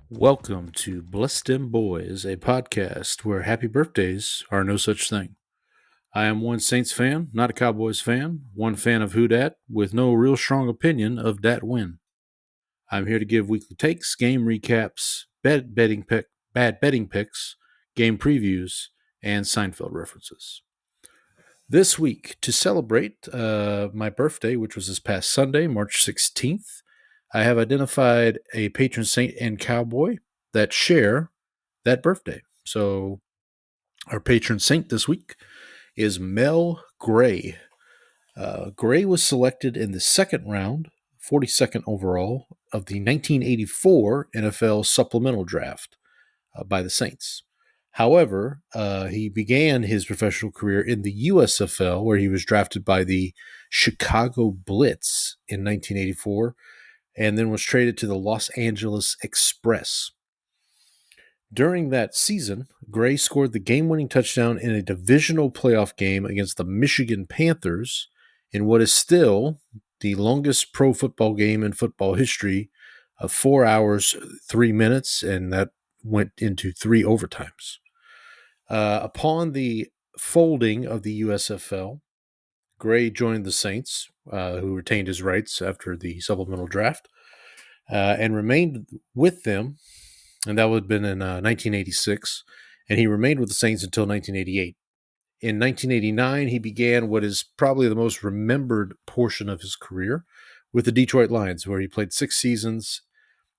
Welcome to Bless Them Boys, a podcast where happy birthdays are no such thing. I am one Saints fan, not a Cowboys fan, one fan of who dat, with no real strong opinion of dat win. I'm here to give weekly takes, game recaps, bad betting picks, game previews, and Seinfeld references. This week, to celebrate my birthday, which was this past Sunday, March 16th, I have identified a patron saint and cowboy that share that birthday. So our patron saint this week is Mel Gray. Gray was selected in the second round, 42nd overall, of the 1984 NFL supplemental draft by the Saints. However, he began his professional career in the USFL, where he was drafted by the Chicago Blitz in 1984 and then was traded to the Los Angeles Express. During that season, Gray scored the game-winning touchdown in a divisional playoff game against the Michigan Panthers in what is still the longest pro football game in football history of 4 hours, 3 minutes, and that went into 3 overtimes. Upon the folding of the USFL, Gray joined the Saints, who retained his rights after the supplemental draft, and remained with them, and that would have been in 1986, and he remained with the Saints until 1988. In 1989, he began what is probably the most remembered portion of his career with the Detroit Lions, where he played 6 seasons,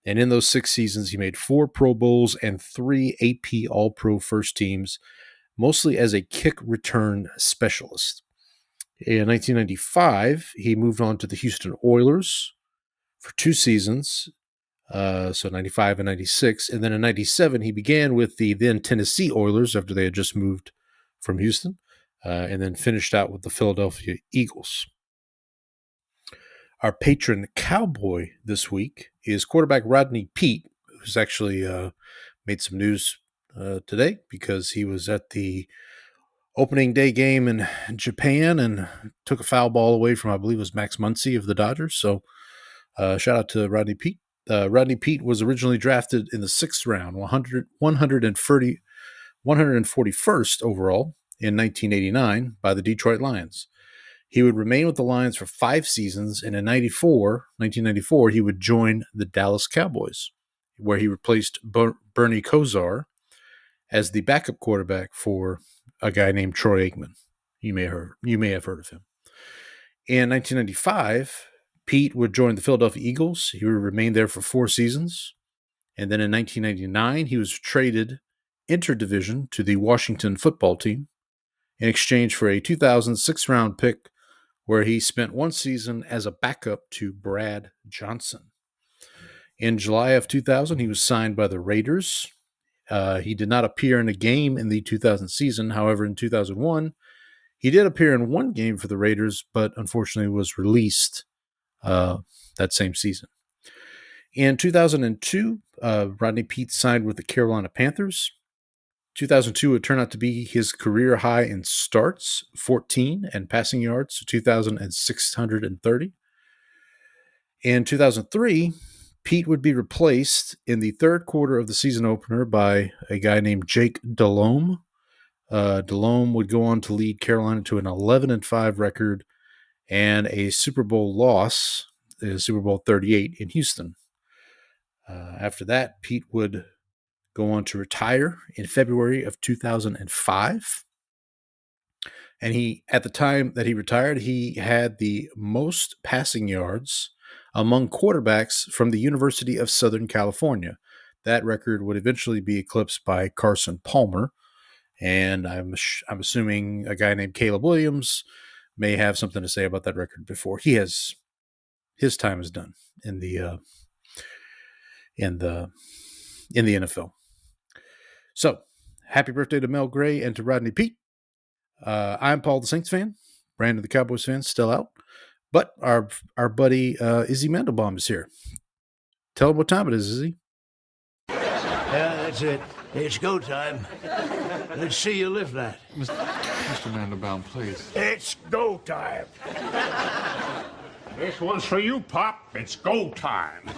and in those 6 seasons, he made 4 Pro Bowls and 3 AP All-Pro first teams, mostly as a kick return specialist. In 1995, he moved on to the Houston Oilers for 2 seasons, so 95 and 96. And then in 97, he began with the then Tennessee Oilers after they had just moved from Houston, and then finished out with the Philadelphia Eagles. Our patron cowboy this week is quarterback Rodney Peete, who's actually made some news today because he was at the opening day game in Japan and took a foul ball away from, I believe it was Max Muncy of the Dodgers. So shout out to Rodney Peete. Rodney Peete was originally drafted in the 6th round, 141st overall in 1989 by the Detroit Lions. He would remain with the Lions for 5 seasons, and in 1994, he would join the Dallas Cowboys, where he replaced Bernie Kosar as the backup quarterback for a guy named Troy Aikman. You may have heard of him. In 1995, Peete would join the Philadelphia Eagles. He would remain there for 4 seasons. And then in 1999, he was traded interdivision to the Washington football team in exchange for a 2006 round pick, where he spent 1 season as a backup to Brad Johnson. In July of 2000, he was signed by the Raiders. He did not appear in a game in the 2000 season. However, in 2001, he did appear in 1 game for the Raiders, but unfortunately was released that same season. In 2002, Rodney Peete signed with the Carolina Panthers. 2002 would turn out to be his career high in starts, 14, and passing yards, 2,630. In 2003, Peete would be replaced in the 3rd quarter of the season opener by a guy named Jake Delhomme. Delhomme would go on to lead Carolina to an 11-5 record and a Super Bowl loss, Super Bowl 38 in Houston. After that, Peete would go on to retire in February of 2005. And at the time that he retired, he had the most passing yards among quarterbacks from the University of Southern California. That record would eventually be eclipsed by Carson Palmer. And I'm assuming a guy named Caleb Williams may have something to say about that record before his time is done in the NFL. So, happy birthday to Mel Gray and to Rodney Peete. I'm Paul the Saints fan. Brandon the Cowboys fan still out. But our buddy Izzy Mandelbaum is here. Tell him what time it is, Izzy. Yeah, that's it. It's go time. Let's see you lift that. Mr. Mandelbaum, please. It's go time. This one's for you, Pop. It's go time.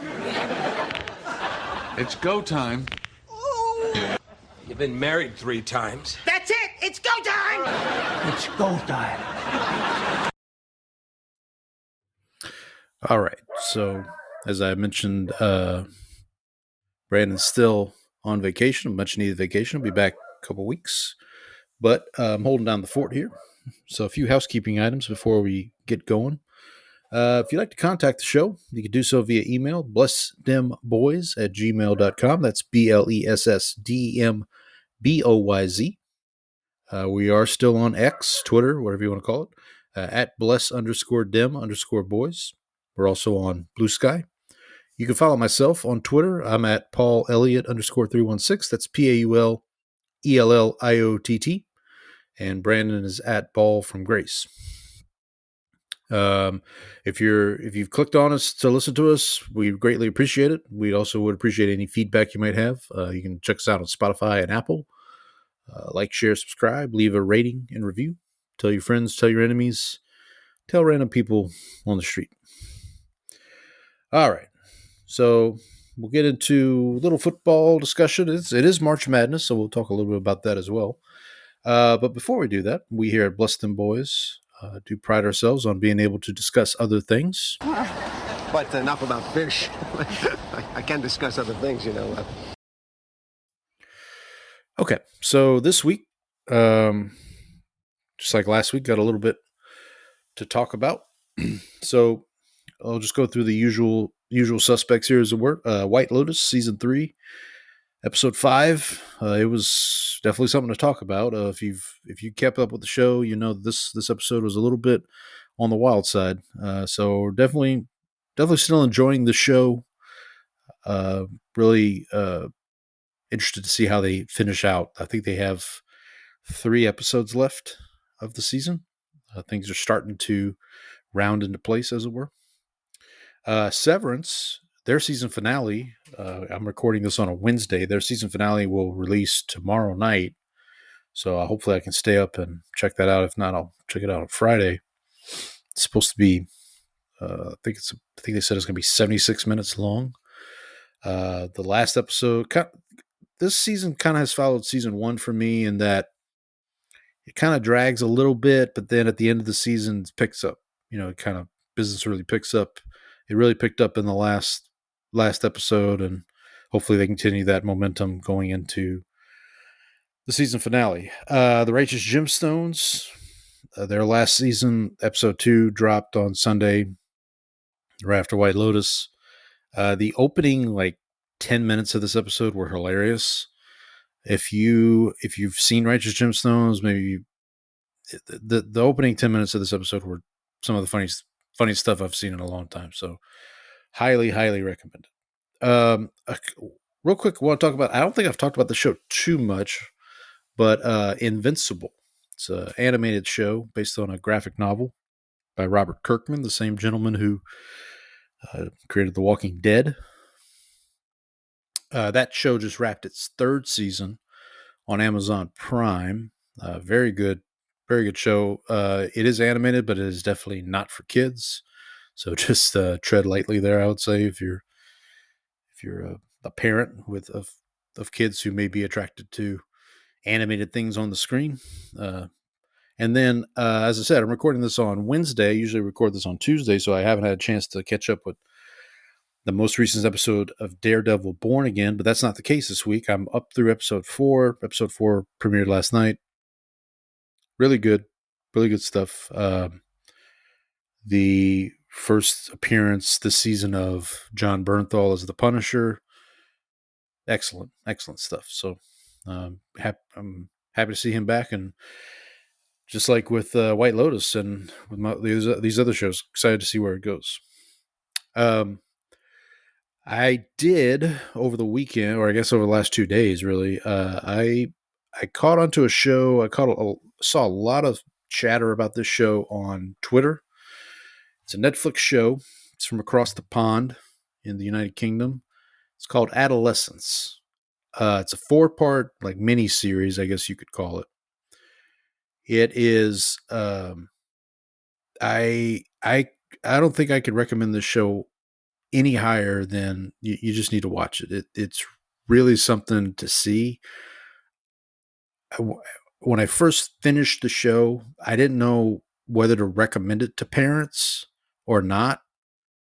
It's go time. You've been married 3 times. That's it! It's go time! It's go time. All right. So, as I mentioned, Brandon's still on vacation, a much needed vacation. He'll be back a couple weeks, but I'm holding down the fort here. So, a few housekeeping items before we get going. If you'd like to contact the show, you can do so via email, blessdemboys@gmail.com. That's BLESSDEMBOYZ. We are still on X, Twitter, whatever you want to call it, at bless_dem_boys. We're also on Blue Sky. You can follow myself on Twitter. I'm at Paul Elliott _316. That's PAULELLIOTT. And Brandon is at Ball from Grace. If you've clicked on us to listen to us, we greatly appreciate it. We also would appreciate any feedback you might have. You can check us out on Spotify and Apple. Like, share, subscribe, leave a rating and review. Tell your friends, tell your enemies, tell random people on the street. All right. So we'll get into a little football discussion. It is March Madness, so we'll talk a little bit about that as well. But before we do that, we here at Bless Them Boys do pride ourselves on being able to discuss other things. But enough about fish. I can discuss other things, you know. Okay, so this week, just like last week, got a little bit to talk about. So I'll just go through the usual suspects here, as it were. White Lotus, Season 3, Episode 5. It was definitely something to talk about. If you kept up with the show, you know this episode was a little bit on the wild side. So definitely still enjoying the show. Really interested to see how they finish out. I think they have 3 episodes left of the season. Things are starting to round into place, as it were. Severance, their season finale, I'm recording this on a Wednesday. Their season finale will release tomorrow night. So hopefully I can stay up and check that out. If not, I'll check it out on Friday. It's supposed to be, I think they said it's going to be 76 minutes long. The last episode, this season kind of has followed season 1 for me in that it kind of drags a little bit, but then at the end of the season it picks up. You know, it kind of business really picks up. It really picked up in the last episode, and hopefully they continue that momentum going into the season finale. The Righteous Gemstones, their last season, episode 2, dropped on Sunday, right after White Lotus. The opening 10 minutes of this episode were hilarious. If you've seen Righteous Gemstones, maybe the opening 10 minutes of this episode were some of the funniest stuff I've seen in a long time. So highly recommend it. Real quick, I want to talk about, I don't think I've talked about the show too much, but Invincible. It's an animated show based on a graphic novel by Robert Kirkman, the same gentleman who created The Walking Dead. That show just wrapped its 3rd season on Amazon Prime. Very good show. It is animated, but it is definitely not for kids. So just tread lightly there, I would say, if you're a parent of kids who may be attracted to animated things on the screen. And then, as I said, I'm recording this on Wednesday. I usually record this on Tuesday, so I haven't had a chance to catch up with the most recent episode of Daredevil Born Again, but that's not the case this week. I'm up through episode 4. Episode 4 premiered last night. Really good stuff. The first appearance this season of John Bernthal as the Punisher. Excellent stuff. So I'm happy to see him back, and just like with White Lotus and with these other shows, excited to see where it goes. I did over the weekend, or I guess over the last 2 days, really. I caught onto a show. Saw a lot of chatter about this show on Twitter. It's a Netflix show. It's from across the pond in the United Kingdom. It's called Adolescence. It's a 4-part mini series, I guess you could call it. It is. I don't think I could recommend this show any higher, then you just need to watch it. It's really something to see. When I first finished the show, I didn't know whether to recommend it to parents or not.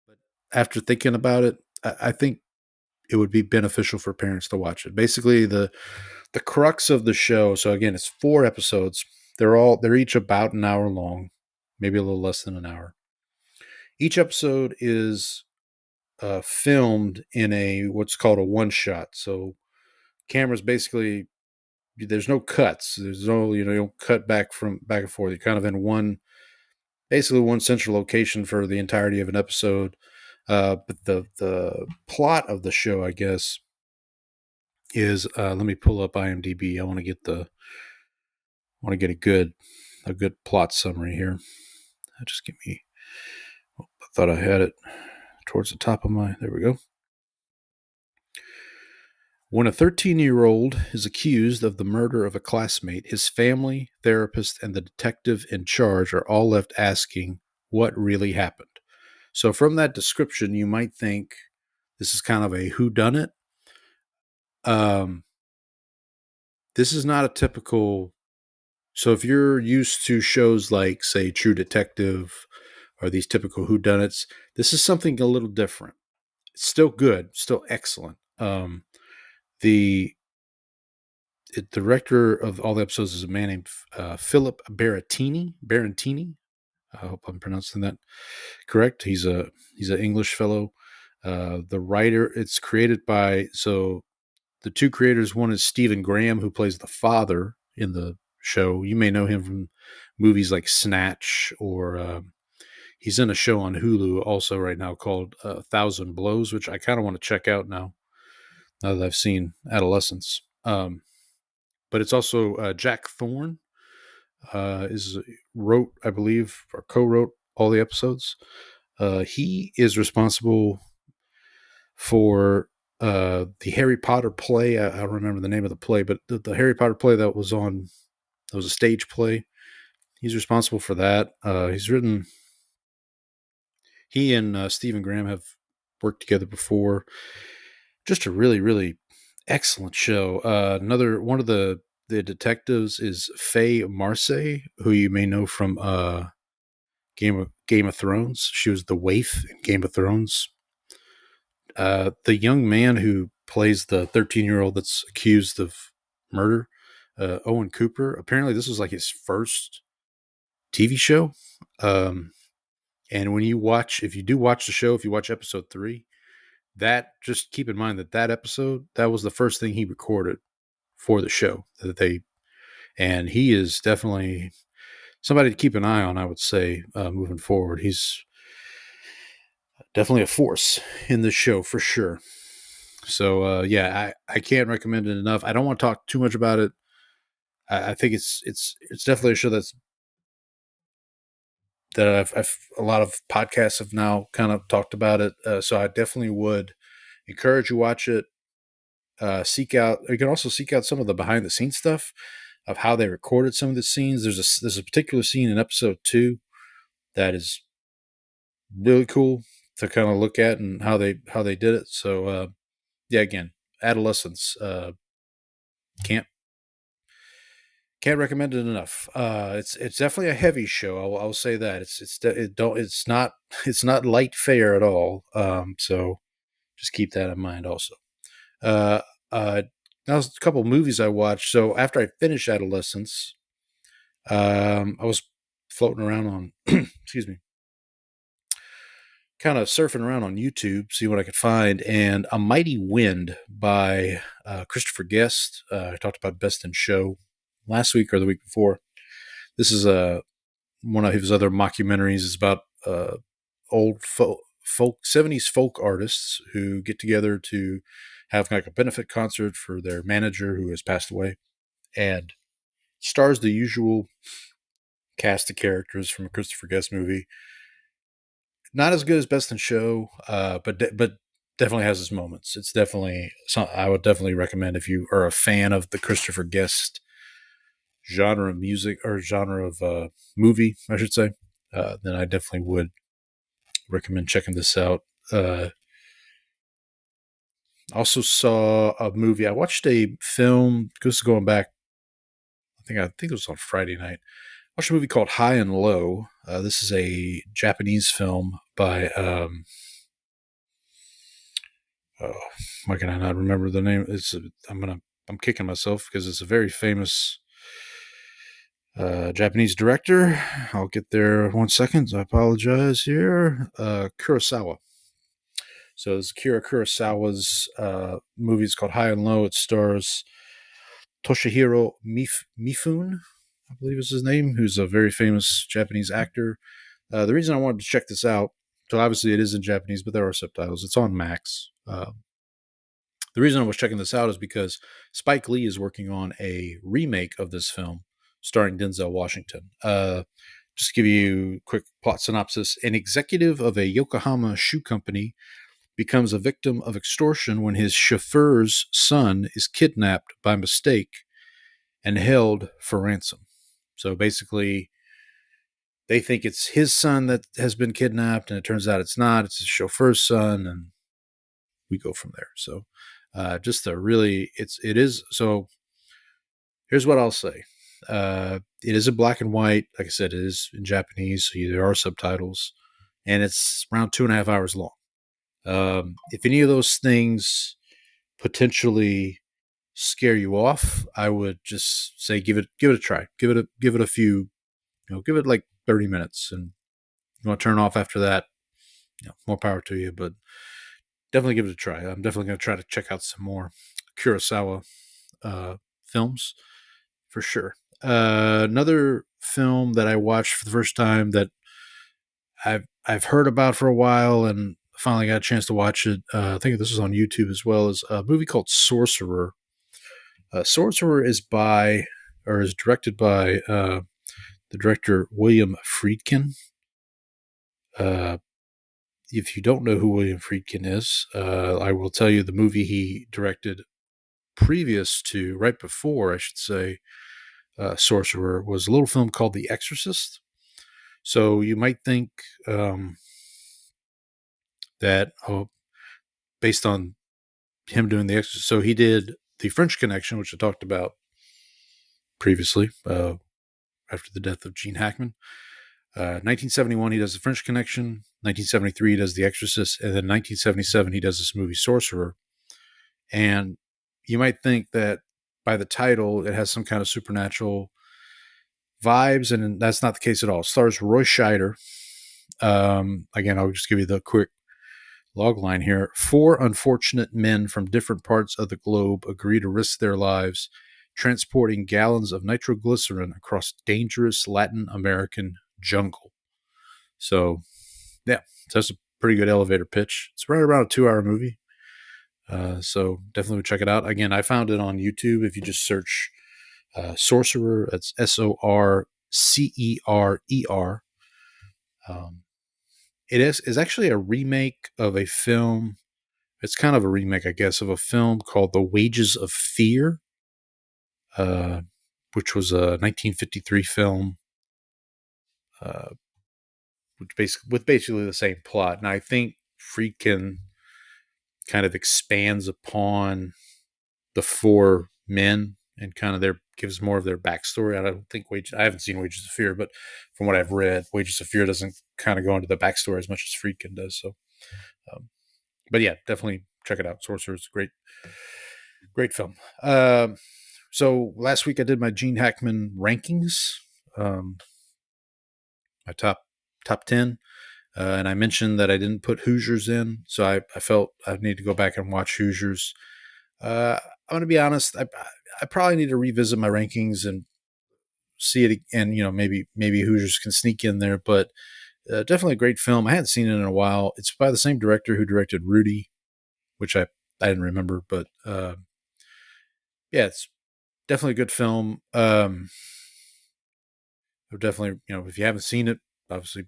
But after thinking about it, I think it would be beneficial for parents to watch it. Basically, the crux of the show. So again, it's 4 episodes. They're each about an hour long, maybe a little less than an hour. Each episode is filmed in what's called a one shot. So cameras basically, there's no cuts. There's no, you don't cut back and forth. You're kind of in basically one central location for the entirety of an episode. But the plot of the show, I guess, is let me pull up IMDb. I want to get a good plot summary here. Just give me. I thought I had it towards the top of there we go. When a 13-year-old is accused of the murder of a classmate, his family, therapist, and the detective in charge are all left asking what really happened. So from that description, you might think this is kind of a whodunit. This is not a typical. So if you're used to shows like, say, True Detective or these typical whodunits, this is something a little different. It's still good, still excellent. The director of all the episodes is a man named Philip Barantini. I hope I'm pronouncing that correct. He's an English fellow. The writer, it's created by, so the 2 creators, one is Stephen Graham, who plays the father in the show. You may know him from movies like Snatch, or he's in a show on Hulu also right now called 1,000 Blows, which I kind of want to check out now that I've seen Adolescence. But it's also Jack Thorne wrote, I believe, or co-wrote all the episodes. He is responsible for the Harry Potter play. I don't remember the name of the play, but the Harry Potter play that was a stage play. He's responsible for that. He and Stephen Graham have worked together before. Just a really, really excellent show. Another one of the detectives is Faye Marsay, who you may know from Game of Thrones. She was the waif in Game of Thrones. The young man who plays the 13-year-old that's accused of murder, Owen Cooper. Apparently, this was like his first TV show. And if you do watch the show, if you watch episode 3, just keep in mind that episode, that was the first thing he recorded for the show and he is definitely somebody to keep an eye on, I would say, moving forward. He's definitely a force in this show for sure. So, I can't recommend it enough. I don't want to talk too much about it. I think it's definitely a show that a lot of podcasts have now kind of talked about it. So I definitely would encourage you watch it. You can also seek out some of the behind the scenes stuff of how they recorded some of the scenes. There's a particular scene in episode 2 that is really cool to kind of look at and how they did it. So again, Adolescence, can't recommend it enough. It's definitely a heavy show. I'll say that it's not light fare at all. So just keep that in mind also. Now a couple of movies I watched. So after I finished Adolescence, I was floating around on, excuse me, kind of surfing around on YouTube, see what I could find. And A Mighty Wind by Christopher Guest. I talked about Best in Show last week or the week before. This is one of his other mockumentaries. It's about old folk 70s folk artists who get together to have like a benefit concert for their manager who has passed away, and stars the usual cast of characters from a Christopher Guest movie. Not as good as Best in Show, but definitely has its moments. It's definitely I would definitely recommend if you are a fan of the Christopher Guest genre of music, or genre of movie, I should say. Then I definitely would recommend checking this out. Also saw a movie. I watched a film. This is going back. I think it was on Friday night. I watched a movie called High and Low. This is a Japanese film by. Why can I not remember the name? I'm kicking myself because it's a very famous Japanese director. I'll get there in 1 second. I apologize here. Kurosawa. So it's Akira Kurosawa's movie. It's called High and Low. It stars Toshihiro Mifune, I believe is his name, who's a very famous Japanese actor. The reason I wanted to check this out, so obviously it is in Japanese, but there are subtitles. It's on Max. The reason I was checking this out is because Spike Lee is working on a remake of this film starring Denzel Washington. Just to give you a quick plot synopsis. An executive of a Yokohama shoe company becomes a victim of extortion when his chauffeur's son is kidnapped by mistake and held for ransom. So basically, they think it's his son that has been kidnapped, and it turns out it's not. It's his chauffeur's son, and we go from there. So just a really, it is. So here's what I'll say. It is in black and white. Like I said, it is in Japanese, so there are subtitles, and it's around 2.5 hours long. If any of those things potentially scare you off, I would just say give it a try. Give it a few, give it like 30 minutes, and you want to turn off after that, more power to you. But definitely give it a try. I'm definitely going to try to check out some more Kurosawa films for sure. Another film that I watched for the first time that I've heard about for a while and finally got a chance to watch it. I think this is on YouTube as well, is a movie called Sorcerer. Sorcerer is directed by the director William Friedkin. If you don't know who William Friedkin is, I will tell you the movie he directed right before, I should say, Sorcerer was a little film called The Exorcist. So you might think that based on him doing The Exorcist, so he did The French Connection, which I talked about previously after the death of Gene Hackman. 1971, he does The French Connection. 1973, he does The Exorcist. And then 1977, he does this movie Sorcerer. And you might think that by the title, it has some kind of supernatural vibes, and that's not the case at all. It stars Roy Scheider. Again, I'll just give you the quick log line here. 4 unfortunate men from different parts of the globe agree to risk their lives transporting gallons of nitroglycerin across dangerous Latin American jungle. So, yeah, that's a pretty good elevator pitch. It's right around a 2-hour movie. So definitely would check it out. Again, I found it on YouTube. If you just search Sorcerer, that's Sorcerer. It is actually a remake of a film. It's kind of a remake, I guess, of a film called The Wages of Fear, which was a 1953 film, with basically the same plot. And I think Friedkin kind of expands upon the 4 men and kind of gives more of their backstory. I haven't seen Wages of Fear, but from what I've read, Wages of Fear doesn't kind of go into the backstory as much as Friedkin does. So, but yeah, definitely check it out. Sorcerer is a great film. So last week I did my Gene Hackman rankings, my top 10. And I mentioned that I didn't put Hoosiers in, so I felt I need to go back and watch Hoosiers. I'm going to be honest, I probably need to revisit my rankings and see it, and maybe Hoosiers can sneak in there, but definitely a great film. I hadn't seen it in a while. It's by the same director who directed Rudy, which I didn't remember, but yeah, it's definitely a good film. Definitely, if you haven't seen it, obviously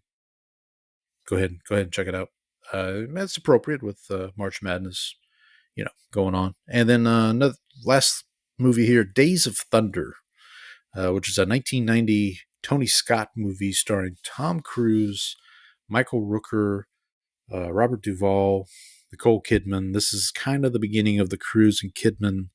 go ahead and check it out. It's appropriate with March Madness, going on. And then another last movie here, Days of Thunder, which is a 1990 Tony Scott movie starring Tom Cruise, Michael Rooker, Robert Duvall, Nicole Kidman. This is kind of the beginning of the Cruise and Kidman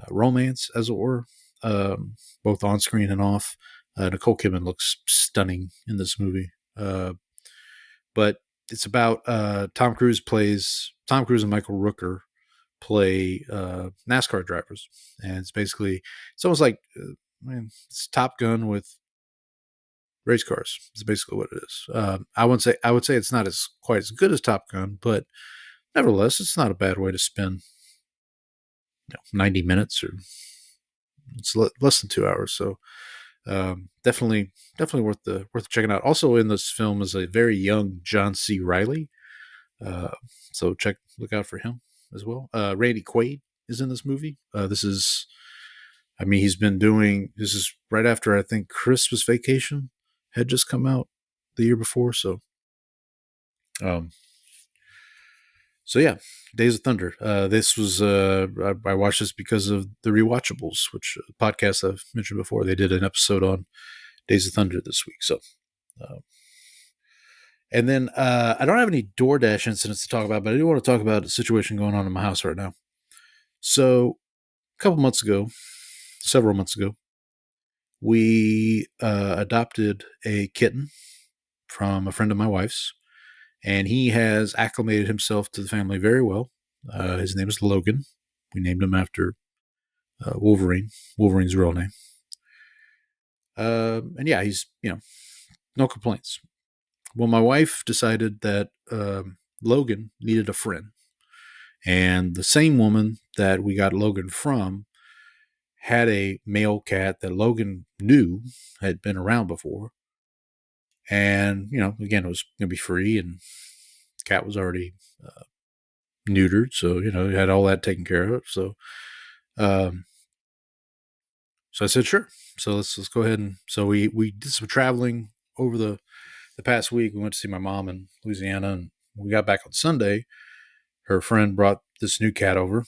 romance, as it were, both on screen and off. Nicole Kidman looks stunning in this movie. But it's about Tom Cruise and Michael Rooker play NASCAR drivers. And it's almost like it's Top Gun with race cars. It's basically what it is. I would say it's not quite as good as Top Gun, but nevertheless, it's not a bad way to spend 90 minutes, or it's less than 2 hours. So definitely worth checking out. Also in this film is a very young John C. Reilly. So look out for him as well. Randy Quaid is in this movie. This is right after, I think, Christmas Vacation had just come out the year before. So yeah, Days of Thunder. This was I watched this because of the Rewatchables, which podcast I've mentioned before. They did an episode on Days of Thunder this week. So, and then I don't have any DoorDash incidents to talk about, but I do want to talk about a situation going on in my house right now. So, several months ago, we adopted a kitten from a friend of my wife's, and he has acclimated himself to the family very well. His name is Logan. We named him after Wolverine's real name. And yeah, he's, no complaints. Well, my wife decided that Logan needed a friend. And the same woman that we got Logan from had a male cat that Logan knew had been around before. And, again, it was going to be free, and the cat was already neutered. So, he had all that taken care of. So I said, sure. So let's go ahead. And so we did some traveling over the past week. We went to see my mom in Louisiana, and we got back on Sunday. Her friend brought this new cat over.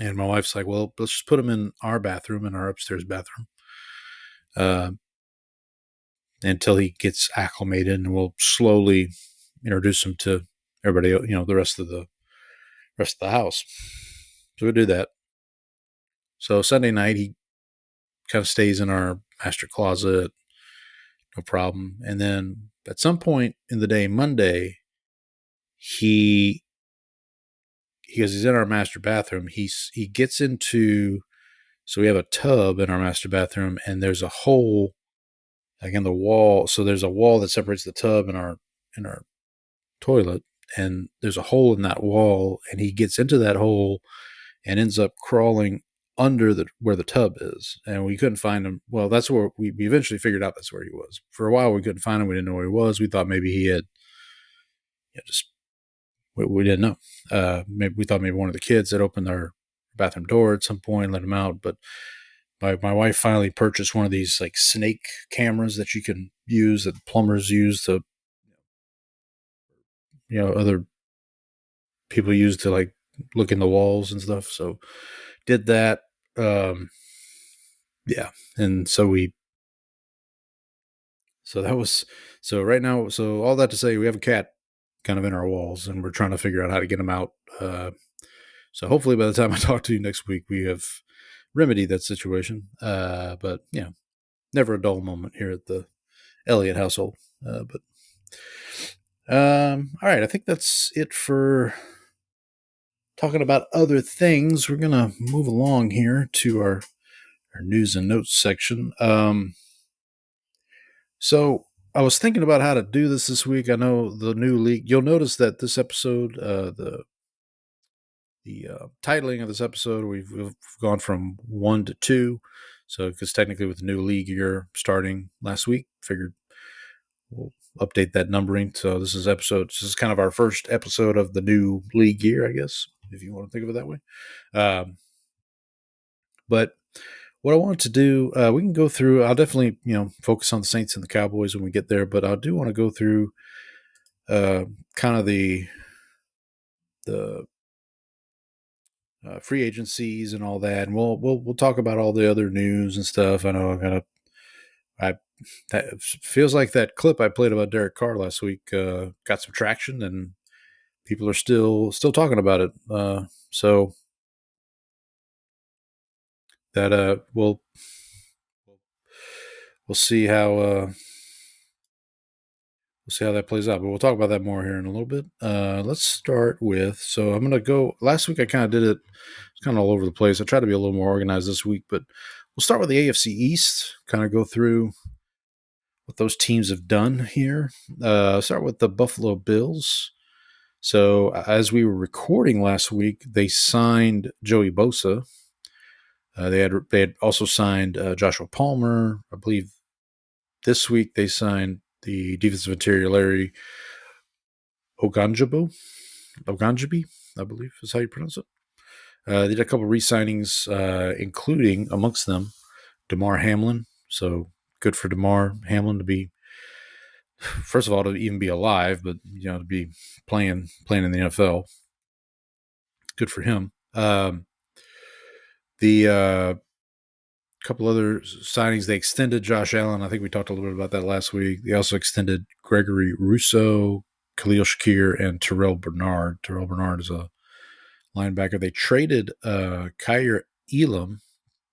And my wife's like, well, let's just put him in our bathroom, in our upstairs bathroom, until he gets acclimated, and we'll slowly introduce him to everybody, the rest of the house. So we do that. So Sunday night, he kind of stays in our master closet, no problem. And then at some point in the day, Monday, because he's in our master bathroom, he gets into, so we have a tub in our master bathroom, and there's a hole like in the wall. So there's a wall that separates the tub and our toilet, and there's a hole in that wall, and he gets into that hole and ends up crawling under where the tub is. And we couldn't find him. Well, that's where we eventually figured out that's where he was. For a while we couldn't find him. We didn't know where he was. We thought maybe he had we didn't know. Maybe we thought maybe one of the kids had opened our bathroom door at some point, let him out. But my wife finally purchased one of these like snake cameras that you can use, that plumbers use to, other people use to like look in the walls and stuff. So did that. Yeah. And so right now, so all that to say, we have a cat kind of in our walls, and we're trying to figure out how to get him out. So hopefully by the time I talk to you next week, we have remedied that situation. But never a dull moment here at the Elliott household. All right. I think that's it for talking about other things. We're going to move along here to our news and notes section. So I was thinking about how to do this week. I know the new league. You'll notice that this episode, the titling of this episode, we've gone from 1 to 2. So because technically with the new league year starting last week, figured we'll update that numbering. So this is kind of our first episode of the new league year, I guess, if you want to think of it that way. But what I wanted to do, we can go through, I'll definitely, focus on the Saints and the Cowboys when we get there, but I do want to go through kind of the free agencies and all that. And we'll talk about all the other news and stuff. I know that feels like that clip I played about Derek Carr last week got some traction, and people are still talking about it. So that we'll see how we'll see how that plays out. But we'll talk about that more here in a little bit. Let's start with. So I'm gonna go. Last week I kind of did it. It's kind of all over the place. I tried to be a little more organized this week, but we'll start with the AFC East. Kind of go through what those teams have done here. Start with the Buffalo Bills. So as we were recording last week, they signed Joey Bosa. They had also signed Joshua Palmer. I believe this week they signed the defensive interior Larry Ogunjobi, I believe is how you pronounce it. They did a couple of re-signings, including amongst them Damar Hamlin. So good for Damar Hamlin to be, first of all, to even be alive, but to be playing in the NFL. Good for him. The couple other signings, they extended Josh Allen. I think we talked a little bit about that last week. They also extended Gregory Rousseau, Khalil Shakir, and Terrell Bernard. Terrell Bernard is a linebacker. They traded Kyer Elam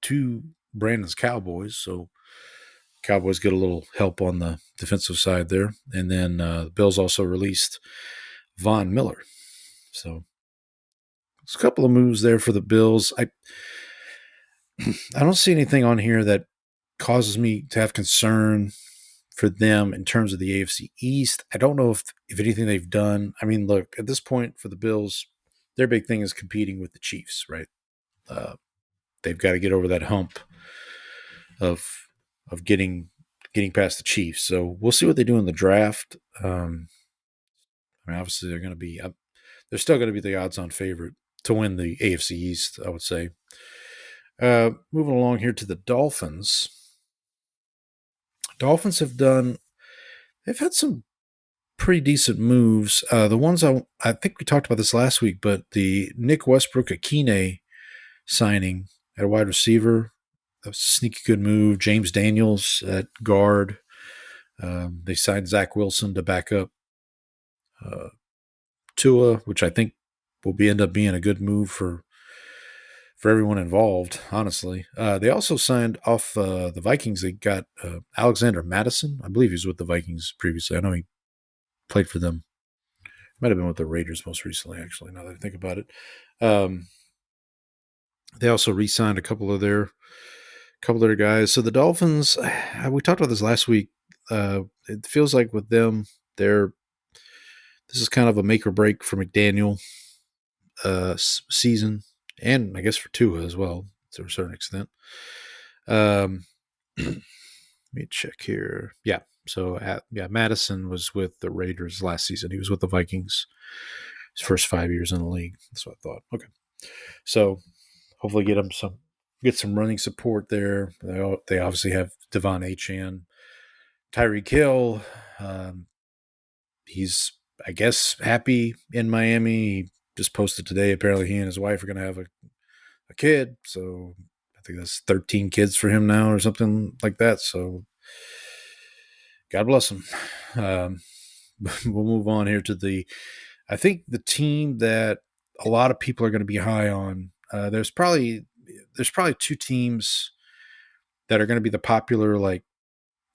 to Brandon's Cowboys, so Cowboys get a little help on the defensive side there. And then the Bills also released Von Miller. So there's a couple of moves there for the Bills. I don't see anything on here that causes me to have concern for them in terms of the AFC East. I don't know if anything they've done. I mean, look, at this point for the Bills, their big thing is competing with the Chiefs, right? They've got to get over that hump of getting past the Chiefs. So we'll see what they do in the draft. I mean, obviously they're still going to be the odds-on favorite to win the AFC East, I would say. Moving along here to the Dolphins. Dolphins they've had some pretty decent moves. The ones I think we talked about this last week, but the Nick Westbrook-Akine signing at a wide receiver, that was a sneaky good move. James Daniels at guard. They signed Zach Wilson to back up Tua, which I think will end up being a good move for everyone involved, honestly. They also signed off the Vikings. They got Alexander Madison. I believe he was with the Vikings previously. I know he played for them. Might have been with the Raiders most recently, actually, now that I think about it. They also re-signed a couple of their guys. So the Dolphins, we talked about this last week. It feels like with them, this is kind of a make or break for McDaniel season, and I guess for Tua as well to a certain extent. Let me check here. Yeah. So Madison was with the Raiders last season. He was with the Vikings his first 5 years in the league. That's what I thought. Okay. So hopefully get some running support there. They obviously have Devon Achane, Tyreek Hill. He's, I guess, happy in Miami. He just posted today. Apparently, he and his wife are going to have a kid. So I think that's 13 kids for him now, or something like that. So God bless him. We'll move on here to I think the team that a lot of people are going to be high on. There's probably two teams that are going to be the popular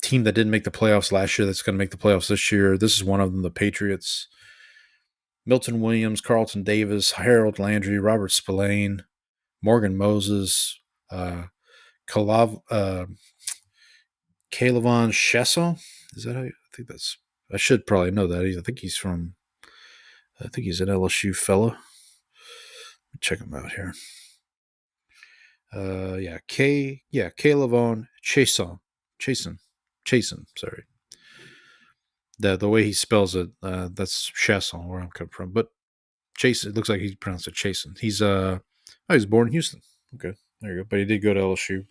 team that didn't make the playoffs last year that's going to make the playoffs this year. This is one of them, the Patriots. Milton Williams, Carlton Davis, Harold Landry, Robert Spillane, Morgan Moses, Kayvon Chesson. Is that how I think that's? I should probably know that. I think he's an LSU fella. Let me check him out here. Kayvon Chason. Sorry. The way he spells it, that's Chesson, where I'm coming from. But Chase, it looks like he pronounced it Chason. He was born in Houston. Okay, there you go. But he did go to LSU.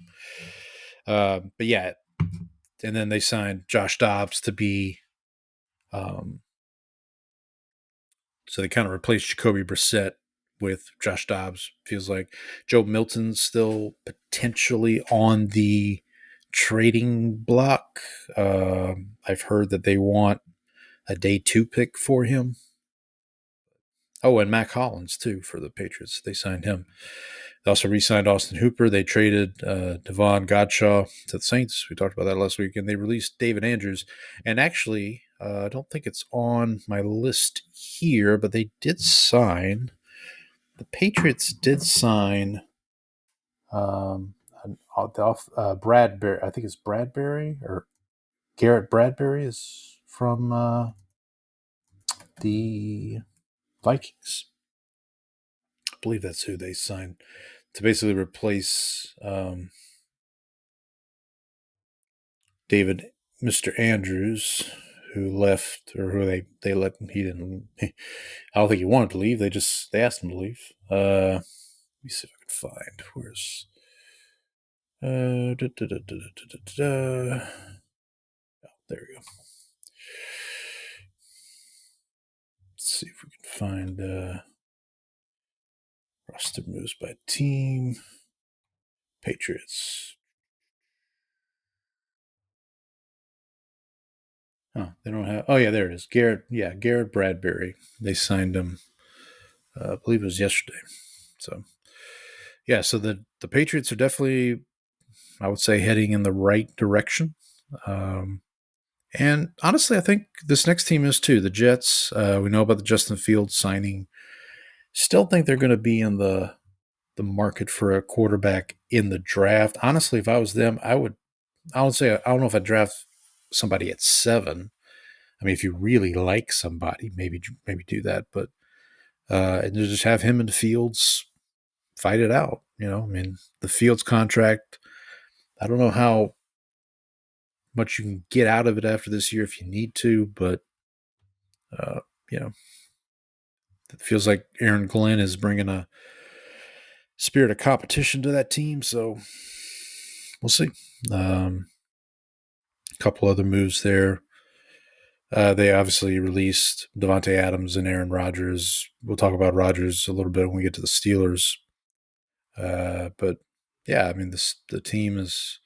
But yeah, and then they signed Josh Dobbs to be. So they kind of replaced Jacoby Brissett with Josh Dobbs. Feels like Joe Milton's still potentially on the trading block. I've heard that they want a day 2 pick for him. Oh, and Mac Hollins, too, for the Patriots. They signed him. They also re-signed Austin Hooper. They traded Devon Godshaw to the Saints. We talked about that last week. And they released David Andrews. And actually, I don't think it's on my list here, but they did sign – the Patriots did sign Bradbury. I think it's Bradbury or Garrett Bradbury is from the Vikings. I believe that's who they signed to basically replace Mr. Andrews, who left, or who they let. He didn't. I don't think he wanted to leave. They asked him to leave. Let me see if I can find where's. Oh, there we go. Let's see if we can find roster moves by team. Patriots. Oh, they don't have. Oh, yeah, there it is. Garrett Bradbury. They signed him. I believe it was yesterday. So, yeah. So the Patriots are definitely, I would say, heading in the right direction. And honestly, I think this next team is too. The Jets. We know about the Justin Fields signing. Still think they're going to be in the market for a quarterback in the draft. Honestly, if I was them, I would say, I don't know if I'd draft somebody at 7. I mean, if you really like somebody, maybe do that. But and just have him and the Fields fight it out. I mean, the Fields contract, I don't know how much you can get out of it after this year if you need to, but it feels like Aaron Glenn is bringing a spirit of competition to that team. So we'll see. A couple other moves there. They obviously released Devontae Adams and Aaron Rodgers. We'll talk about Rodgers a little bit when we get to the Steelers. But yeah, I mean, the team is.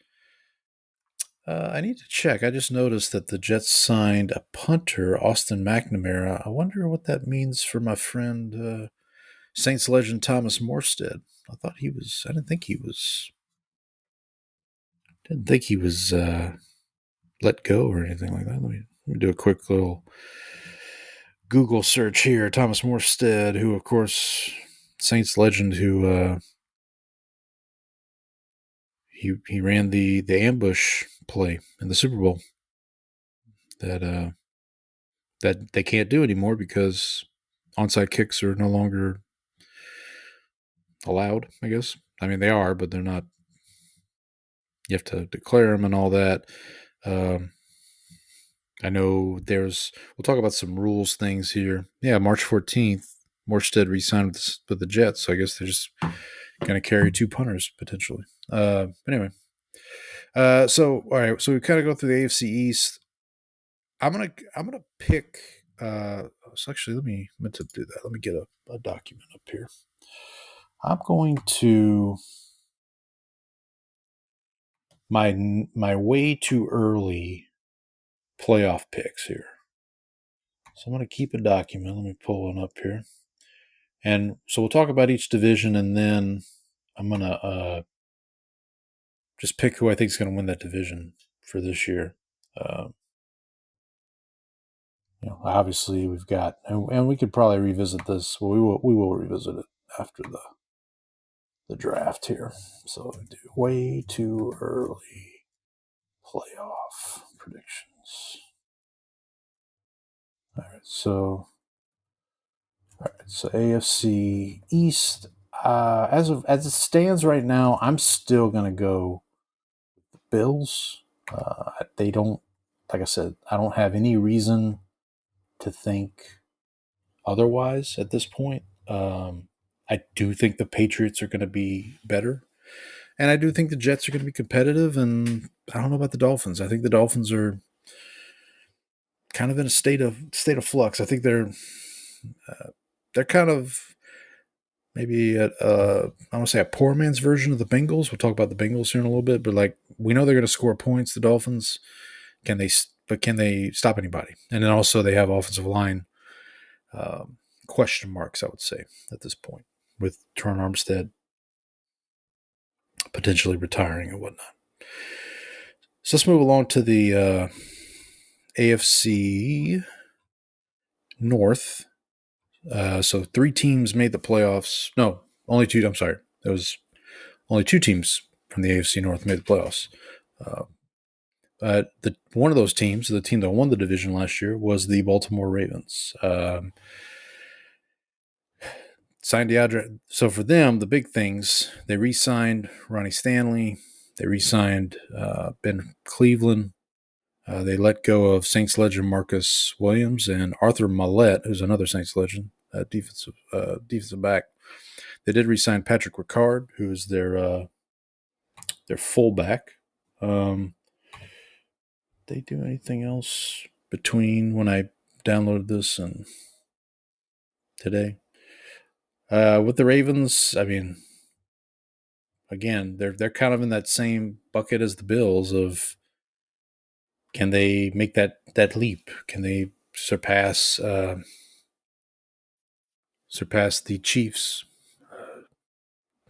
I need to check. I just noticed that the Jets signed a punter, Austin McNamara. I wonder what that means for my friend Saints legend Thomas Morstead. I didn't think he was. Let go or anything like that. Let me do a quick little Google search here. Thomas Morstead, who, of course, Saints legend, who he ran the ambush play in the Super Bowl that they can't do anymore because onside kicks are no longer allowed, I guess. I mean, they are, but they're not. You have to declare them and all that. I know we'll talk about some rules things here. Yeah, March 14th, Morstead re-signed with the Jets, so I guess they're just going to carry 2 punters potentially. But anyway, so all right, so we kind of go through the AFC East. I'm gonna pick. So actually, let me meant to do that. Let me get a document up here. I'm going to my way too early playoff picks here. So I'm going to keep a document. Let me pull one up here. And so we'll talk about each division, and then I'm going to just pick who I think is going to win that division for this year. Obviously we've got, and we could probably revisit this. Well, we will revisit it after the draft here. So we do way too early playoff predictions. All right, so AFC East. As it stands right now, I'm still gonna go with the Bills. They don't, like I said, I don't have any reason to think otherwise at this point. I do think the Patriots are going to be better, and I do think the Jets are going to be competitive. And I don't know about the Dolphins. I think the Dolphins are kind of in a state of flux. I think they're kind of maybe I don't want to say a poor man's version of the Bengals. We'll talk about the Bengals here in a little bit, but like we know they're going to score points. The Dolphins can they stop anybody? And then also they have offensive line question marks, I would say, at this point, with Terron Armstead potentially retiring and whatnot. So let's move along to the AFC North. So 3 teams made the playoffs. No, only 2. I'm sorry. There was only 2 teams from the AFC North made the playoffs. One of those teams, the team that won the division last year, was the Baltimore Ravens. Signed DeAndre. So for them, the big things, they re-signed Ronnie Stanley. They re-signed Ben Cleveland. They let go of Saints legend Marcus Williams and Arthur Mallette, who's another Saints legend, defensive back. They did re-sign Patrick Ricard, who is their fullback. They do anything else between when I downloaded this and today? With the Ravens, I mean, again, they're kind of in that same bucket as the Bills of, can they make that leap? Can they surpass the Chiefs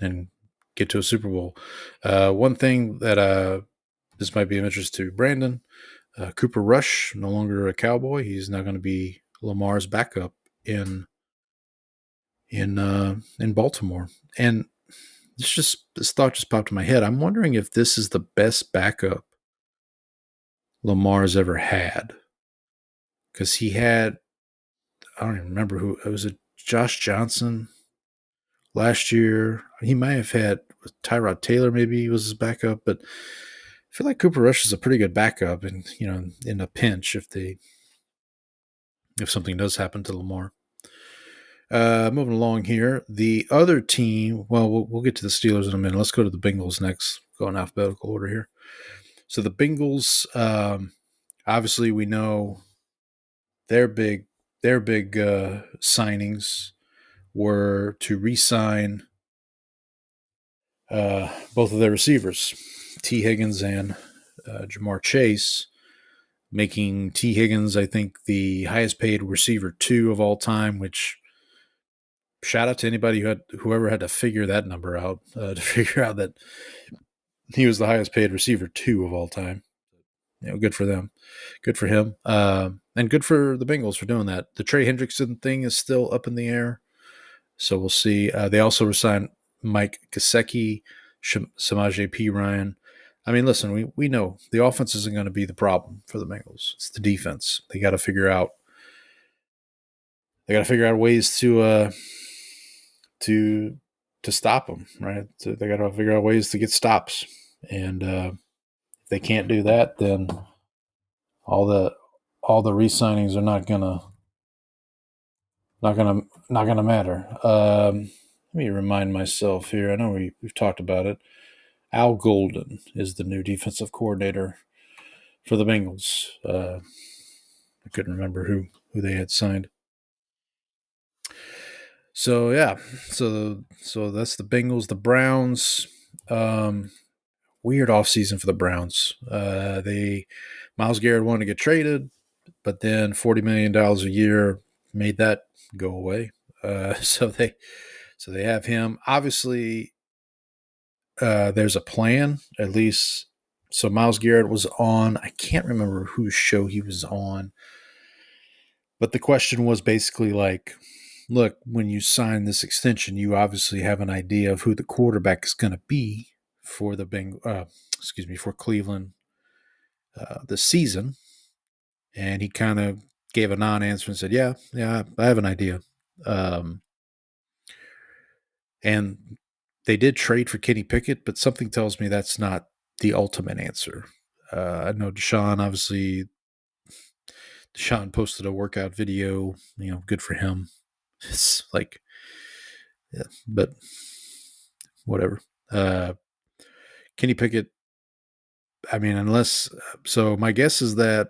and get to a Super Bowl? One thing that this might be of interest to Brandon, Cooper Rush, no longer a Cowboy. He's now going to be Lamar's backup in Baltimore. And this thought just popped in my head. I'm wondering if this is the best backup Lamar's ever had. Because he had, I don't even remember who, was it Josh Johnson last year? He might have had Tyrod Taylor, maybe he was his backup, but I feel like Cooper Rush is a pretty good backup, and in a pinch if something does happen to Lamar. Moving along here, the other team. Well, we'll get to the Steelers in a minute. Let's go to the Bengals next. Go in alphabetical order here. So the Bengals, obviously, we know their big signings were to re-sign both of their receivers, T. Higgins and Jamar Chase, making T. Higgins, I think, the highest paid receiver 2 of all time, which shout out to anybody whoever had to figure that number out, to figure out that he was the highest paid receiver 2 of all time. Good for them. Good for him. And good for the Bengals for doing that. The Trey Hendrickson thing is still up in the air, so we'll see. They also resigned Mike Gesicki, Samaje Perine. I mean, listen, we know the offense isn't going to be the problem for the Bengals. It's the defense. They got to figure out. They got to figure out ways to stop them, right? So they got to figure out ways to get stops, and if they can't do that, then all the re-signings are not gonna matter. Let me remind myself here. I know we've talked about it. Al Golden is the new defensive coordinator for the Bengals. I couldn't remember who they had signed. So yeah, so that's the Bengals. The Browns, weird offseason for the Browns. Myles Garrett wanted to get traded, but then $40 million a year made that go away. So they have him. Obviously, there's a plan, at least. So Myles Garrett was on, I can't remember whose show he was on, but the question was basically like, look, when you sign this extension, you obviously have an idea of who the quarterback is going to be for for Cleveland this season. And he kind of gave a non-answer and said, yeah, I have an idea. And they did trade for Kenny Pickett, but something tells me that's not the ultimate answer. I know Deshaun posted a workout video, good for him. It's like, yeah, but whatever. Kenny Pickett, I mean, so my guess is that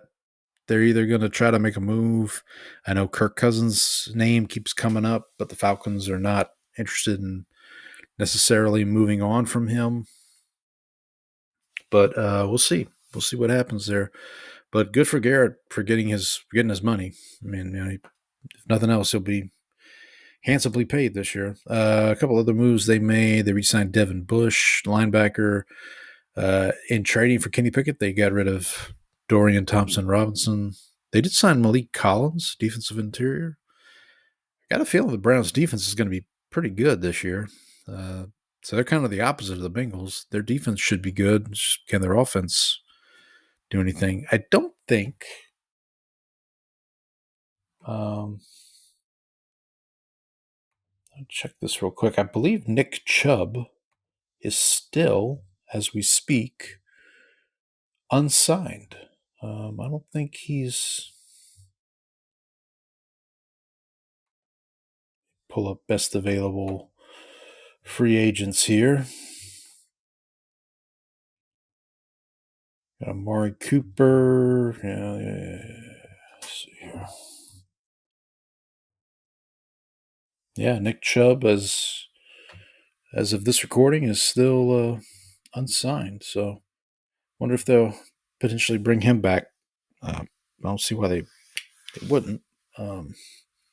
they're either going to try to make a move. I know Kirk Cousins' name keeps coming up, but the Falcons are not interested in necessarily moving on from him. But we'll see. We'll see what happens there. But good for Garrett for getting his money. I mean, if nothing else, he'll be handsomely paid this year. A couple other moves they made. They re-signed Devin Bush, linebacker. In trading for Kenny Pickett, they got rid of Dorian Thompson-Robinson. They did sign Malik Collins, defensive interior. I got a feeling the Browns' defense is going to be pretty good this year. So they're kind of the opposite of the Bengals. Their defense should be good. Can their offense do anything? I don't think. I'll check this real quick. I believe Nick Chubb is still, as we speak, unsigned. I don't think he's. Pull up best available free agents here. Got Amari Cooper. Let's see here. Yeah, Nick Chubb, as of this recording, is still unsigned. So, wonder if they'll potentially bring him back. I don't see why they wouldn't.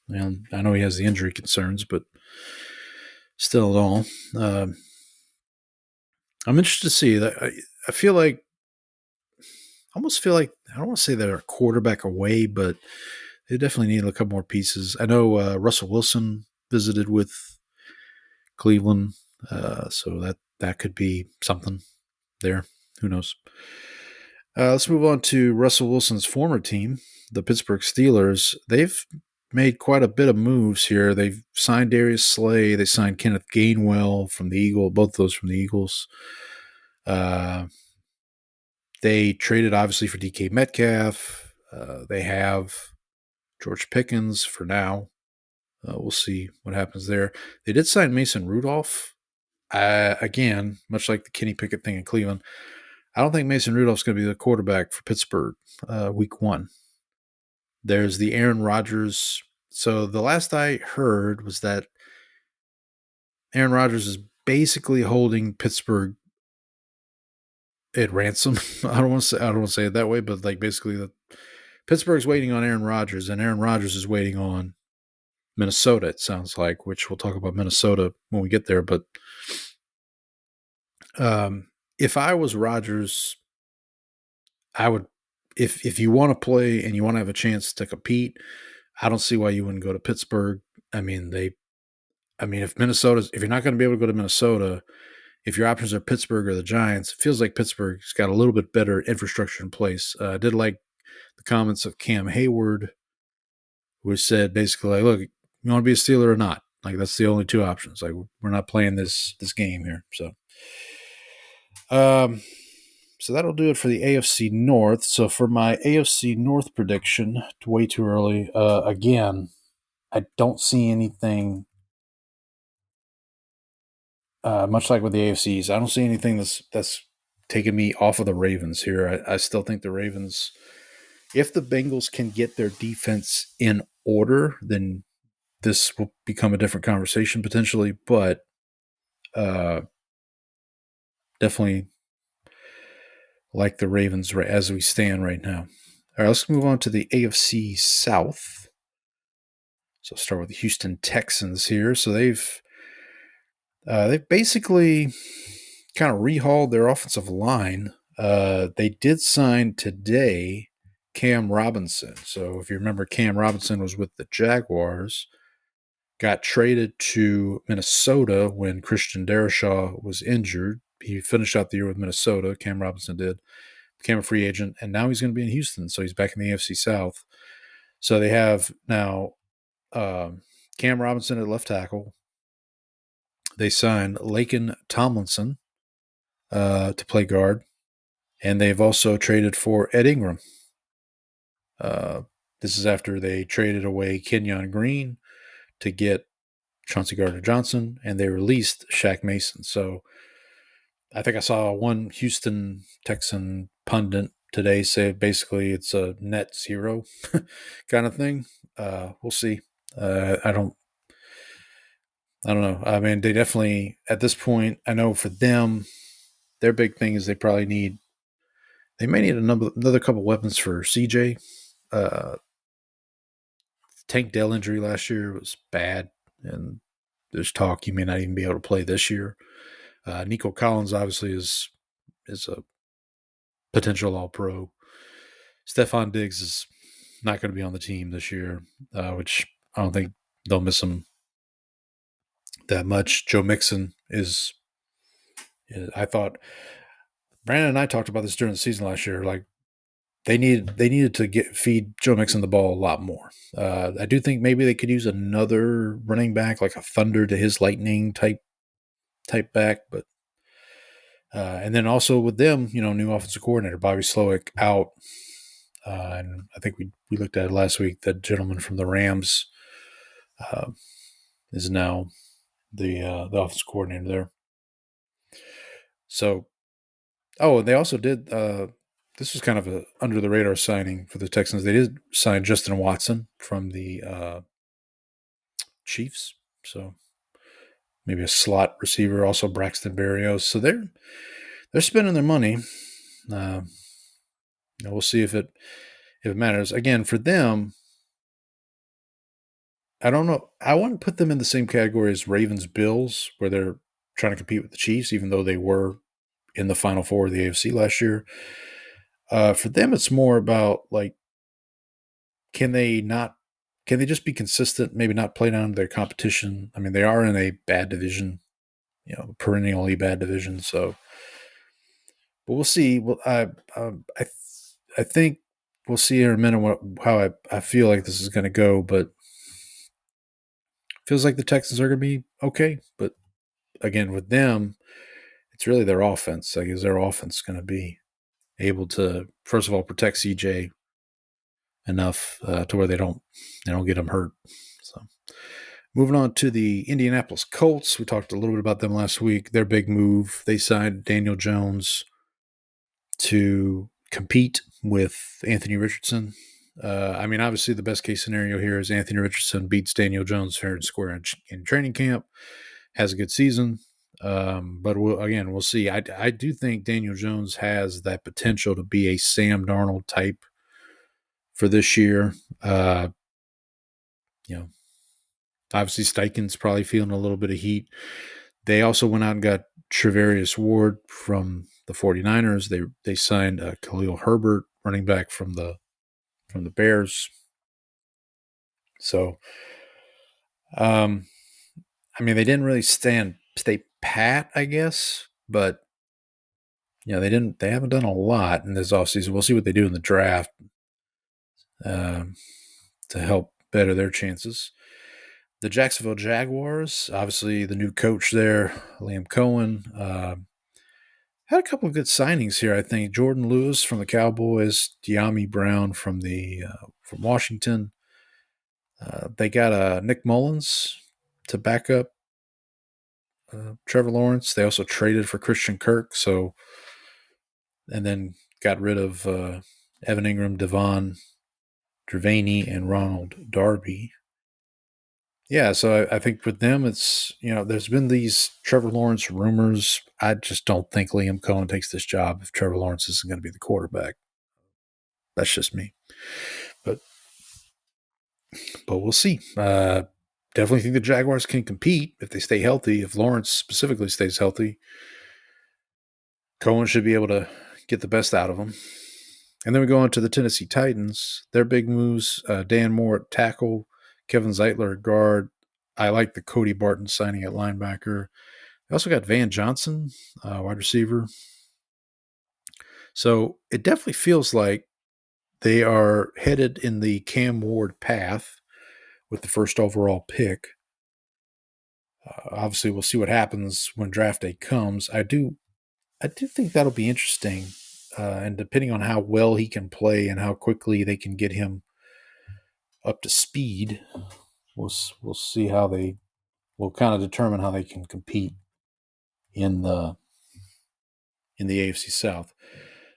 And I know he has the injury concerns, but still, in all, I'm interested to see that. I feel like, almost feel like, I don't want to say they're a quarterback away, but they definitely need a couple more pieces. I know Russell Wilson visited with Cleveland, so that could be something there. Who knows? Let's move on to Russell Wilson's former team, the Pittsburgh Steelers. They've made quite a bit of moves here. They've signed Darius Slay. They signed Kenneth Gainwell from the Eagles, both those from the Eagles. They traded, obviously, for DK Metcalf. They have George Pickens for now. We'll see what happens there. They did sign Mason Rudolph. Again, much like the Kenny Pickett thing in Cleveland, I don't think Mason Rudolph's going to be the quarterback for Pittsburgh week 1. There's the Aaron Rodgers. So the last I heard was that Aaron Rodgers is basically holding Pittsburgh at ransom. I don't want to say it that way, but like basically Pittsburgh's waiting on Aaron Rodgers, and Aaron Rodgers is waiting on Minnesota, it sounds like, which we'll talk about Minnesota when we get there. But if I was Rodgers, I would, if you want to play and you want to have a chance to compete, I don't see why you wouldn't go to Pittsburgh. if you're not going to be able to go to Minnesota, if your options are Pittsburgh or the Giants, it feels like Pittsburgh's got a little bit better infrastructure in place. I did like the comments of Cam Hayward, who said basically, like, look, you want to be a Steeler or not? Like, that's the only two options. Like, we're not playing this game here. So that'll do it for the AFC North. So for my AFC North prediction, way too early. Again, I don't see anything. Much like with the AFCs, I don't see anything that's taking me off of the Ravens here. I still think the Ravens, if the Bengals can get their defense in order, then this will become a different conversation potentially. But definitely like the Ravens as we stand right now. All right, let's move on to the AFC South. So start with the Houston Texans here. So they've basically kind of rehauled their offensive line. They did sign today Cam Robinson. So if you remember, Cam Robinson was with the Jaguars, got traded to Minnesota when Christian Darrisaw was injured. He finished out the year with Minnesota, Cam Robinson did, became a free agent, and now he's going to be in Houston, so he's back in the AFC South. So they have now Cam Robinson at left tackle. They signed Laken Tomlinson to play guard, and they've also traded for Ed Ingram. This is after they traded away Kenyon Green to get Chauncey Gardner-Johnson, and they released Shaq Mason. So I think I saw one Houston Texan pundit today say basically it's a net zero kind of thing. We'll see. I don't know. I mean, they definitely, at this point, I know for them, their big thing is they may need another couple weapons for CJ. Tank Dell injury last year was bad. and there's talk he may not even be able to play this year. Nico Collins obviously is a potential All-Pro. Stephon Diggs is not going to be on the team this year, which I don't think they'll miss him that much. Joe Mixon is I thought Brandon and I talked about this during the season last year. Like they needed to feed Joe Mixon the ball a lot more. I do think maybe they could use another running back, like a Thunder to his Lightning type back, but and then also with them, new offensive coordinator Bobby Slowick out, and I think we looked at it last week. The gentleman from the Rams is now the offensive coordinator there. So, and they also did. This was kind of a under the radar signing for the Texans. They did sign Justin Watson from the Chiefs, so maybe a slot receiver. Also Braxton Berrios. So they're spending their money. We'll see if it matters. Again, for them, I don't know. I wouldn't put them in the same category as Ravens Bills, where they're trying to compete with the Chiefs, even though they were in the Final Four of the AFC last year. For them, it's more about like, can they just be consistent? Maybe not play down their competition. I mean, they are in a bad division, perennially bad division. So, but we'll see. Well, I think we'll see in a minute how I feel like this is going to go, but feels like the Texans are going to be okay. But again, with them, it's really their offense. Like, is their offense going to be able to, first of all, protect CJ enough to where they don't get him hurt? So, moving on to the Indianapolis Colts, we talked a little bit about them last week. Their big move, they signed Daniel Jones to compete with Anthony Richardson. I mean, obviously, the best case scenario here is Anthony Richardson beats Daniel Jones fair and square in training camp, has a good season. But we'll see. I do think Daniel Jones has that potential to be a Sam Darnold type for this year. Obviously Steichen's probably feeling a little bit of heat. They also went out and got Trevarius Ward from the 49ers. They signed Khalil Herbert, running back from the Bears. So, I mean, they didn't really stay pat, I guess, but they haven't done a lot in this offseason. We'll see what they do in the draft to help better their chances. The Jacksonville Jaguars, obviously the new coach there, Liam Cohen, had a couple of good signings here. I think Jordan Lewis from the Cowboys, De'Ami Brown from Washington. They got Nick Mullins to back up Trevor Lawrence. They also traded for Christian Kirk, and then got rid of Evan Ingram, Devon Duvernay, and Ronald Darby. Yeah, so I think with them, it's, there's been these Trevor Lawrence rumors. I just don't think Liam Cohen takes this job if Trevor Lawrence isn't going to be the quarterback. That's just me. But we'll see. Definitely think the Jaguars can compete if they stay healthy. If Lawrence specifically stays healthy, Cohen should be able to get the best out of them. And then we go on to the Tennessee Titans. Their big moves, Dan Moore at tackle, Kevin Zeitler at guard. I like the Cody Barton signing at linebacker. They also got Van Johnson, wide receiver. So it definitely feels like they are headed in the Cam Ward path with the first overall pick. Obviously, we'll see what happens when draft day comes. I do think that'll be interesting. And depending on how well he can play and how quickly they can get him up to speed, we'll see how they will kind of determine how they can compete in the AFC South.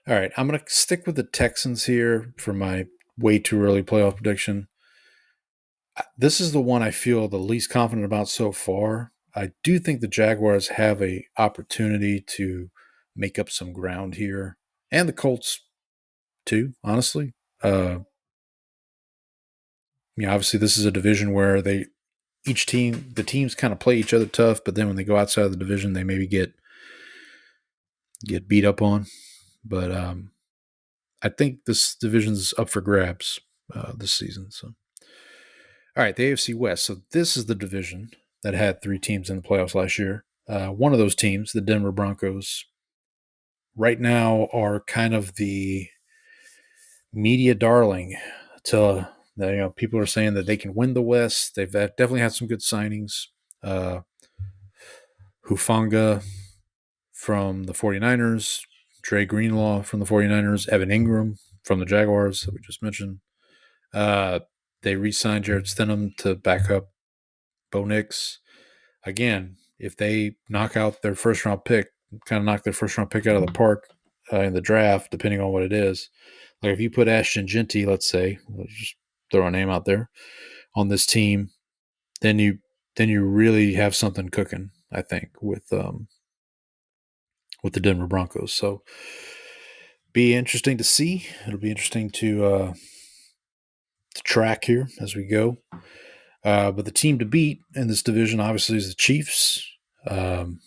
All right, I'm going to stick with the Texans here for my way too early playoff prediction. This is the one I feel the least confident about so far. I do think the Jaguars have a opportunity to make up some ground here, and the Colts too, honestly. Obviously this is a division where the teams kind of play each other tough, but then when they go outside of the division, they maybe get beat up on. But I think this division's up for grabs this season. So, all right, the AFC West. So this is the division that had 3 teams in the playoffs last year. One of those teams, the Denver Broncos, right now are kind of the media darling. People are saying that they can win the West. They've definitely had some good signings. Hufanga from the 49ers, Dre Greenlaw from the 49ers, Evan Ingram from the Jaguars that we just mentioned. They re-signed Jared Stidham to back up Bo Nix. Again, if they knock out their first-round pick, kind of knock their first-round pick out of the park in the draft, depending on what it is. Like if you put Ashton Genty, let's say, let's just throw a name out there, on this team, then you really have something cooking, I think, with the Denver Broncos. So be interesting to see. It'll be interesting to track here as we go. But the team to beat in this division, obviously, is the Chiefs. Team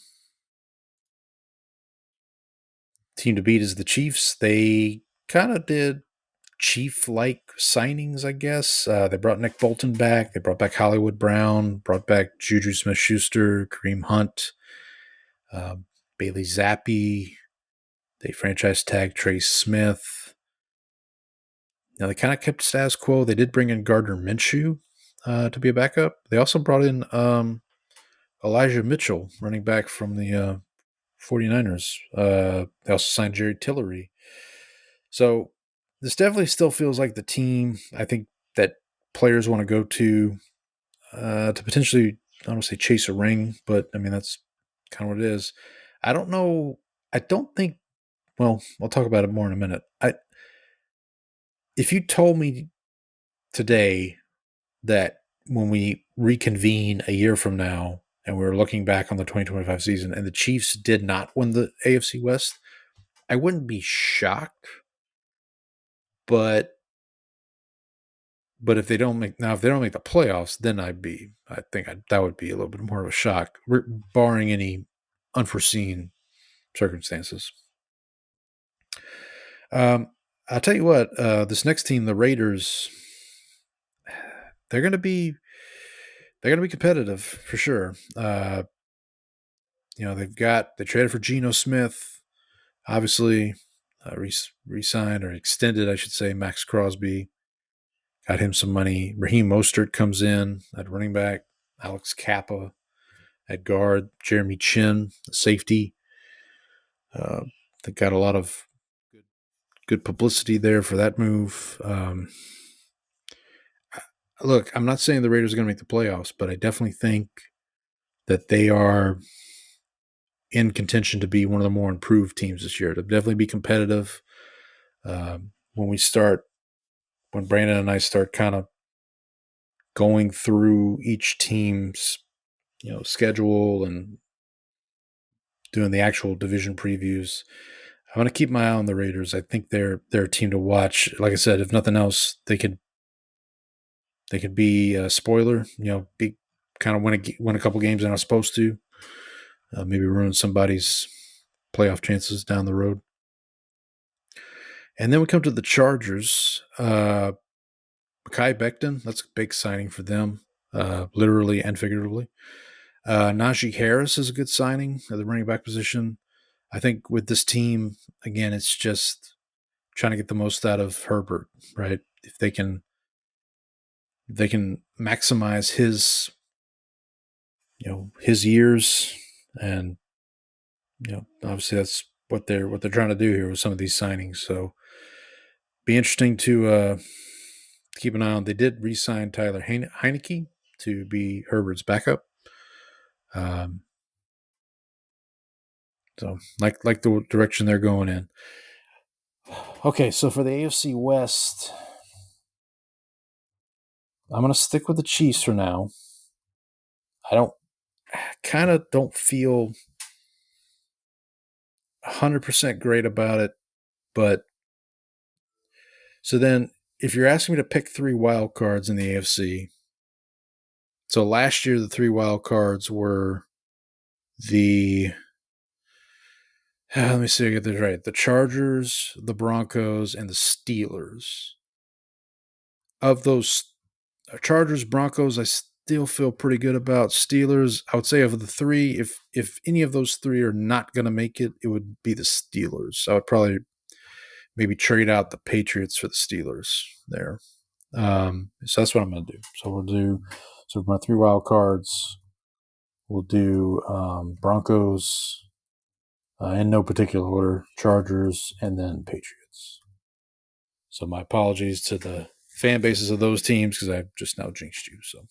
to beat is the Chiefs. They kind of did Chief-like signings, I guess. They brought Nick Bolton back. They brought back Hollywood Brown, brought back Juju Smith-Schuster, Kareem Hunt, Bailey Zappi. They franchise tagged Trey Smith. Now, they kind of kept status quo. They did bring in Gardner Minshew to be a backup. They also brought in Elijah Mitchell, running back from the 49ers. They also signed Jerry Tillery. So this definitely still feels like the team I think that players want to go to potentially, I don't want to say chase a ring, but I mean, that's kind of what it is. I don't know. I don't think, well, I'll talk about it more in a minute. If you told me today that when we reconvene a year from now and we're looking back on the 2025 season and the Chiefs did not win the AFC West, I wouldn't be shocked. But if they don't make the playoffs, then that would be a little bit more of a shock, barring any unforeseen circumstances. I'll tell you what, this next team, the Raiders, they're going to be competitive for sure. They traded for Geno Smith, obviously, re-signed or extended, I should say, Max Crosby, got him some money. Raheem Mostert comes in at running back, Alex Kappa at guard, Jeremy Chin, safety. They got a lot of good publicity there for that move. Look, I'm not saying the Raiders are going to make the playoffs, but I definitely think that they are in contention to be one of the more improved teams this year. To definitely be competitive. When Brandon and I start kind of going through each team's, schedule and doing the actual division previews, I'm going to keep my eye on the Raiders. I think they're a team to watch. Like I said, if nothing else, they could be a spoiler. Be kind of win a couple games they're not supposed to. Maybe ruin somebody's playoff chances down the road. And then we come to the Chargers. Mekhi Becton, that's a big signing for them, literally and figuratively. Najee Harris is a good signing at the running back position. I think with this team, again, it's just trying to get the most out of Herbert, right? If they can maximize his years, and obviously that's what they're trying to do here with some of these signings. So be interesting to keep an eye on. They did re-sign Tyler Heineke to be Herbert's backup. So like the direction they're going in. Okay, so for the AFC West, I'm going to stick with the Chiefs for now. I kind of don't feel 100% great about it, but so then if you're asking me to pick 3 wild cards in the AFC, So last year, the 3 wild cards were the, let me see if I get this right, the Chargers, the Broncos, and the Steelers. Of those Chargers, Broncos, I still feel pretty good about. Steelers, I would say of the 3, if any of those 3 are not going to make it, it would be the Steelers. I would probably maybe trade out the Patriots for the Steelers there. So that's what I'm going to do. So my 3 wild cards, we'll do Broncos in no particular order, Chargers, and then Patriots. So my apologies to the fan bases of those teams because I've just now jinxed you. So,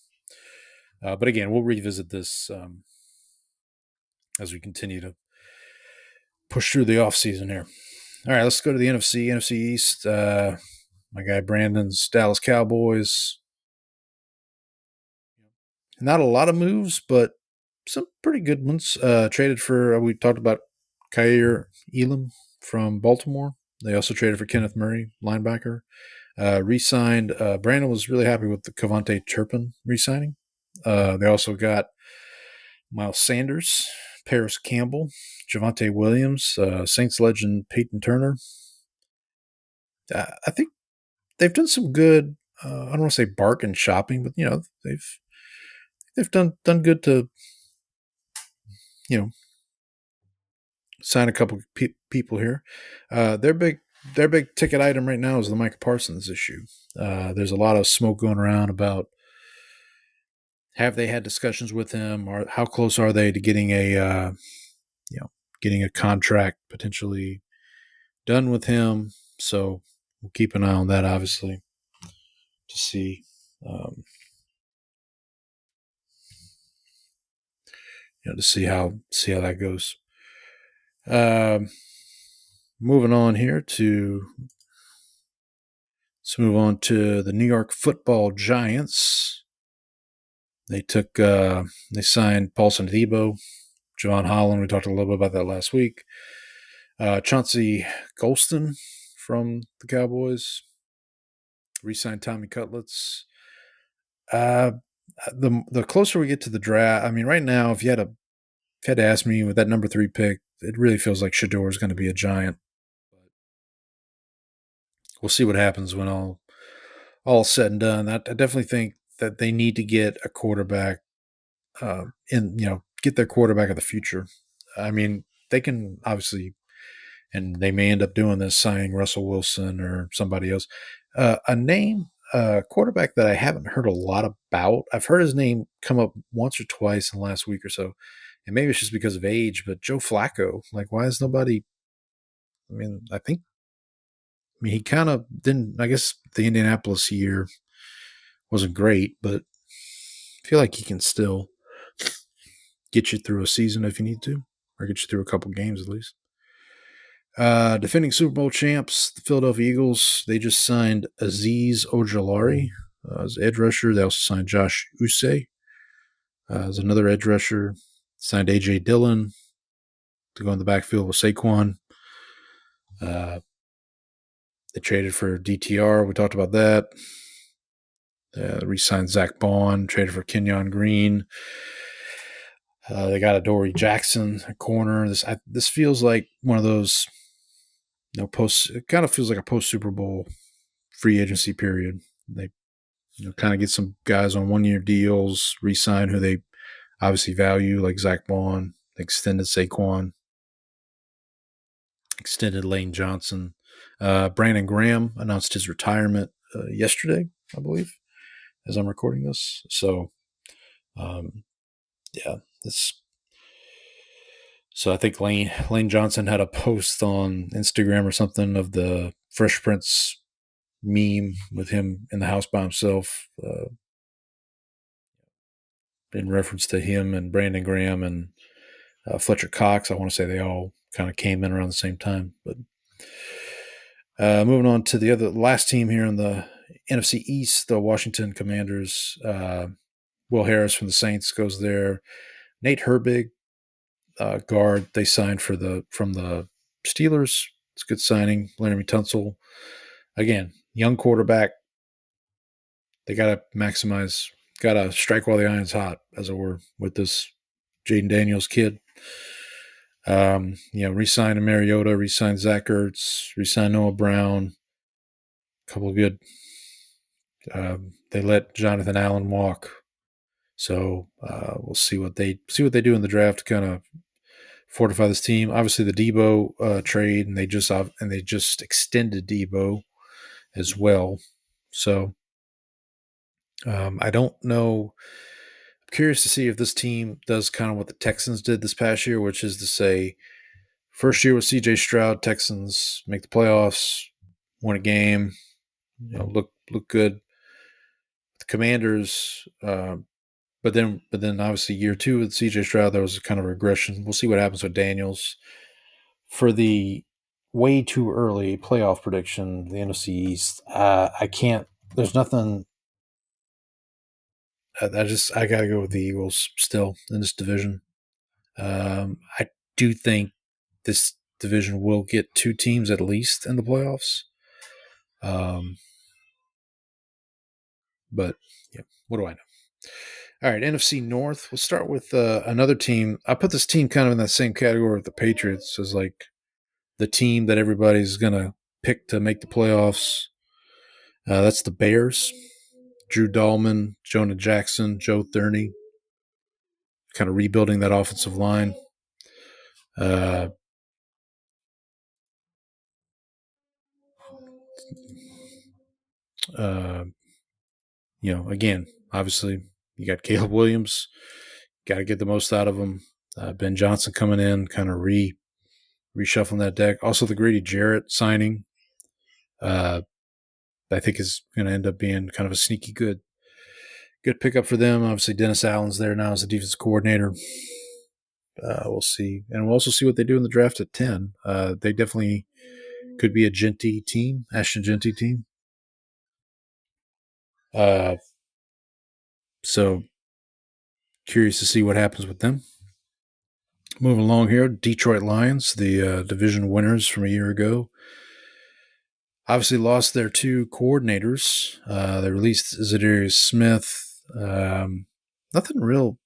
but again, we'll revisit this as we continue to push through the offseason here. All right, let's go to the NFC East. My guy Brandon's Dallas Cowboys. Not a lot of moves, but some pretty good ones. Traded for, we talked about Kaiir Elam from Baltimore. They also traded for Kenneth Murray, linebacker. Re-signed. Brandon was really happy with the Cavante Turpin re-signing. They also got Miles Sanders, Paris Campbell, Javonte Williams, Saints legend Peyton Turner. I think they've done some good. I don't want to say bargain shopping, but they've done good to sign a couple people here. Their big ticket item right now is the Micah Parsons issue. There's a lot of smoke going around about have they had discussions with him, or how close are they to getting a contract potentially done with him. So we'll keep an eye on that, obviously, to see. To see how that goes. Moving on here let's move on to the New York Football Giants. They signed Paulson Adebo, Javon Holland. We talked a little bit about that last week. Chauncey Golston from the Cowboys. Re-signed Tommy Cutlets. The closer we get to the draft, I mean, right now, if you had to ask me with that number 3 pick, it really feels like Shedeur is going to be a Giant. But we'll see what happens when all said and done. I definitely think that they need to get a quarterback, get their quarterback of the future. I mean, they can obviously, and they may end up doing this, signing Russell Wilson or somebody else. A quarterback that I haven't heard a lot about. I've heard his name come up once or twice in the last week or so, and maybe it's just because of age, but Joe Flacco, like, why is nobody – he kind of didn't – I guess the Indianapolis year wasn't great, but I feel like he can still get you through a season if you need to, or get you through a couple games at least. Defending Super Bowl champs, the Philadelphia Eagles, they just signed Azeez Ojulari as edge rusher. They also signed Josh Usay as another edge rusher. Signed A.J. Dillon to go in the backfield with Saquon. They traded for DTR. We talked about that. Re-signed Zach Bond. Traded for Kenyon Green. They got Adoree Jackson, a corner. This feels like one of those it kind of feels like a post-Super Bowl free agency period. They kind of get some guys on 1-year deals, re-sign who they obviously value, like Zach Bond, extended Saquon, extended Lane Johnson. Brandon Graham announced his retirement yesterday, I believe, as I'm recording this. So, So I think Lane Johnson had a post on Instagram or something of the Fresh Prince meme with him in the house by himself, in reference to him and Brandon Graham and Fletcher Cox. I want to say they all kind of came in around the same time. But moving on to the last team here in the NFC East, the Washington Commanders. Will Harris from the Saints goes there. Nate Herbig, guard, they signed from the Steelers. It's a good signing. Laremy Tunsil, again, young quarterback. They got to maximize got to strike while the iron's hot, as it were, with this Jaden Daniels kid. Re-signed Mariota, re-signed Zach Ertz, re-signed Noah Brown. A couple of good. They let Jonathan Allen walk, so we'll see what they do in the draft to kind of fortify this team. Obviously, the Debo trade, and they just extended Debo as well. So I don't know. I'm curious to see if this team does kind of what the Texans did this past year, which is to say, first year with C.J. Stroud, Texans make the playoffs, win a game, look good. The Commanders, but then obviously year two with C.J. Stroud, there was a kind of regression. We'll see what happens with Daniels. For the way too early playoff prediction, the NFC East, I can't. There's nothing. I got to go with the Eagles still in this division. I do think this division will get two teams at least in the playoffs. But yeah, what do I know? All right, NFC North. We'll start with another team. I put this team kind of in that same category with the Patriots as like the team that everybody's going to pick to make the playoffs. That's the Bears. Drew Dahlman, Jonah Jackson, Joe Thurney, kind of rebuilding that offensive line. Again, obviously, you got Caleb Williams. Got to get the most out of him. Ben Johnson coming in, kind of reshuffling that deck. Also, the Grady Jarrett signing, I think is going to end up being kind of a sneaky good pickup for them. Obviously, Dennis Allen's there now as the defense coordinator. We'll see. And we'll also see what they do in the draft at 10. They definitely could be a Jeanty team, Ashton Jeanty team. So curious to see what happens with them. Moving along here, Detroit Lions, the division winners from a year ago, obviously lost their two coordinators. They released Zadarius Smith. Nothing real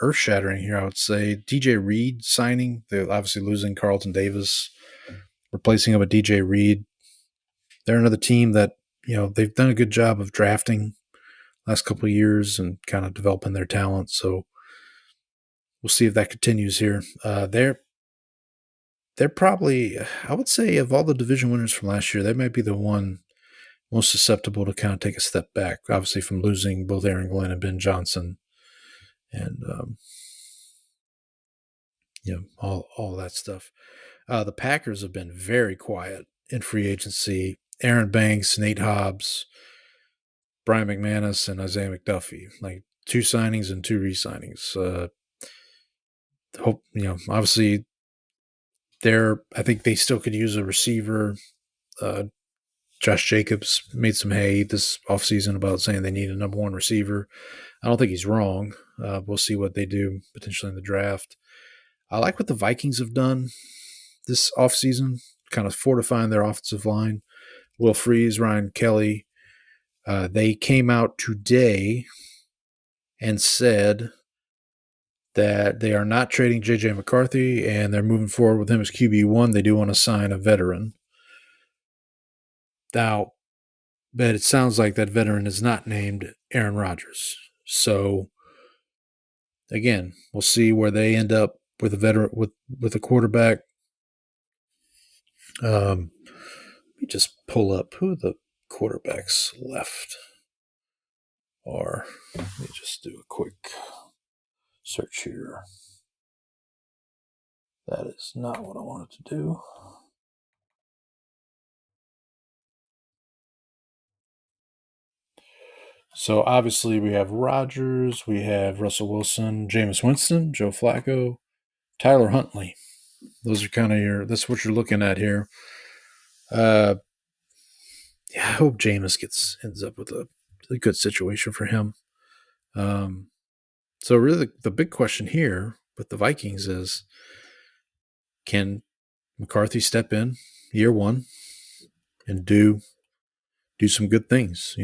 earth-shattering here, I would say. DJ Reed signing. They're obviously losing Carlton Davis, replacing him with DJ Reed. They're another team that, they've done a good job of drafting last couple of years and kind of developing their talent. So we'll see if that continues here. They're probably, I would say, of all the division winners from last year, they might be the one most susceptible to kind of take a step back, obviously from losing both Aaron Glenn and Ben Johnson and, all that stuff. The Packers have been very quiet in free agency. Aaron Banks, Nate Hobbs, Brian McManus, and Isaiah McDuffie, like 2 signings and 2 re-signings. Obviously, I think they still could use a receiver. Josh Jacobs made some hay this offseason about saying they need a number 1 receiver. I don't think he's wrong. We'll see what they do potentially in the draft. I like what the Vikings have done this offseason, kind of fortifying their offensive line. Will Freeze, Ryan Kelly. They came out today and said that they are not trading J.J. McCarthy and they're moving forward with him as QB1. They do want to sign a veteran. Now, but it sounds like that veteran is not named Aaron Rodgers. So, again, we'll see where they end up with a veteran, with a quarterback. Let me just pull up who the quarterbacks left are. Let me just do a quick search here. That is not what I wanted to do. So obviously we have Rodgers, we have Russell Wilson, Jameis Winston, Joe Flacco, Tyler Huntley. Those are kind of that's what you're looking at here. I hope Jameis ends up with a good situation for him. So really the big question here with the Vikings is, can McCarthy step in year 1 and do some good things,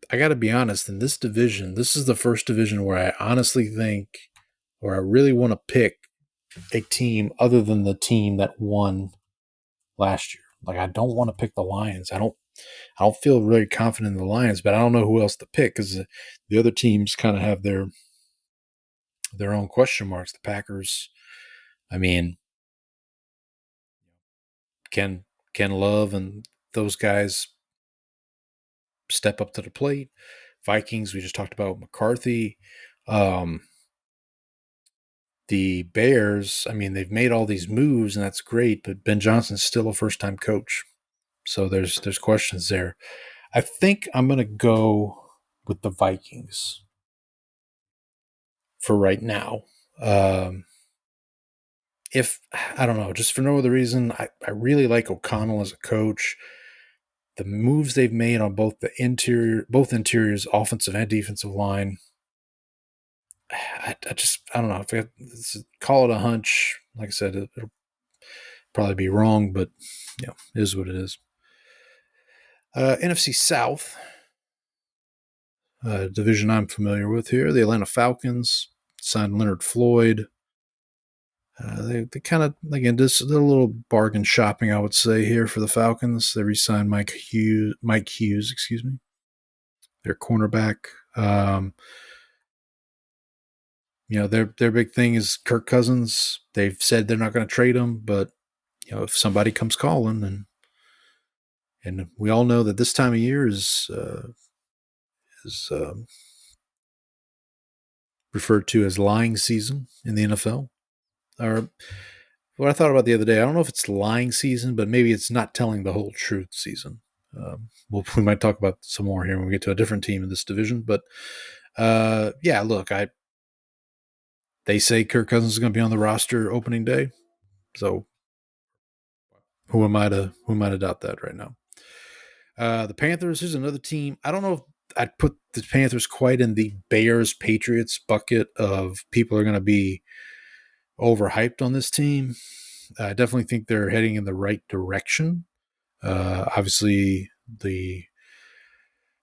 I got to be honest, in this division, this is the first division where I honestly think, or I really want to pick a team other than the team that won last year. Like, I don't want to pick the Lions. I don't feel really confident in the Lions, but I don't know who else to pick because the other teams kind of have their own question marks. The Packers, I mean, can Love and those guys step up to the plate? Vikings, we just talked about McCarthy. The Bears, I mean, they've made all these moves and that's great, but Ben Johnson's still a first-time coach. So there's questions there. I think I'm going to go with the Vikings for right now. If I don't know, just for no other reason, I really like O'Connell as a coach. The moves they've made on both interiors, offensive and defensive line. I don't know. If I call it a hunch, like I said, it'll probably be wrong, but it is what it is. NFC South, division I'm familiar with here. The Atlanta Falcons signed Leonard Floyd. They kind of, again, just a little bargain shopping, I would say, here for the Falcons. They re-signed Mike Hughes, their cornerback. Their big thing is Kirk Cousins. They've said they're not going to trade him, but if somebody comes calling, and we all know that this time of year is referred to as lying season in the NFL. Or what I thought about the other day, I don't know if it's lying season, but maybe it's not telling the whole truth season. We might talk about some more here when we get to a different team in this division. But look, they say Kirk Cousins is going to be on the roster opening day, so who am I to doubt that right now? The Panthers is another team. I don't know if I'd put the Panthers quite in the Bears-Patriots bucket of people are going to be overhyped on this team. I definitely think they're heading in the right direction. Obviously, the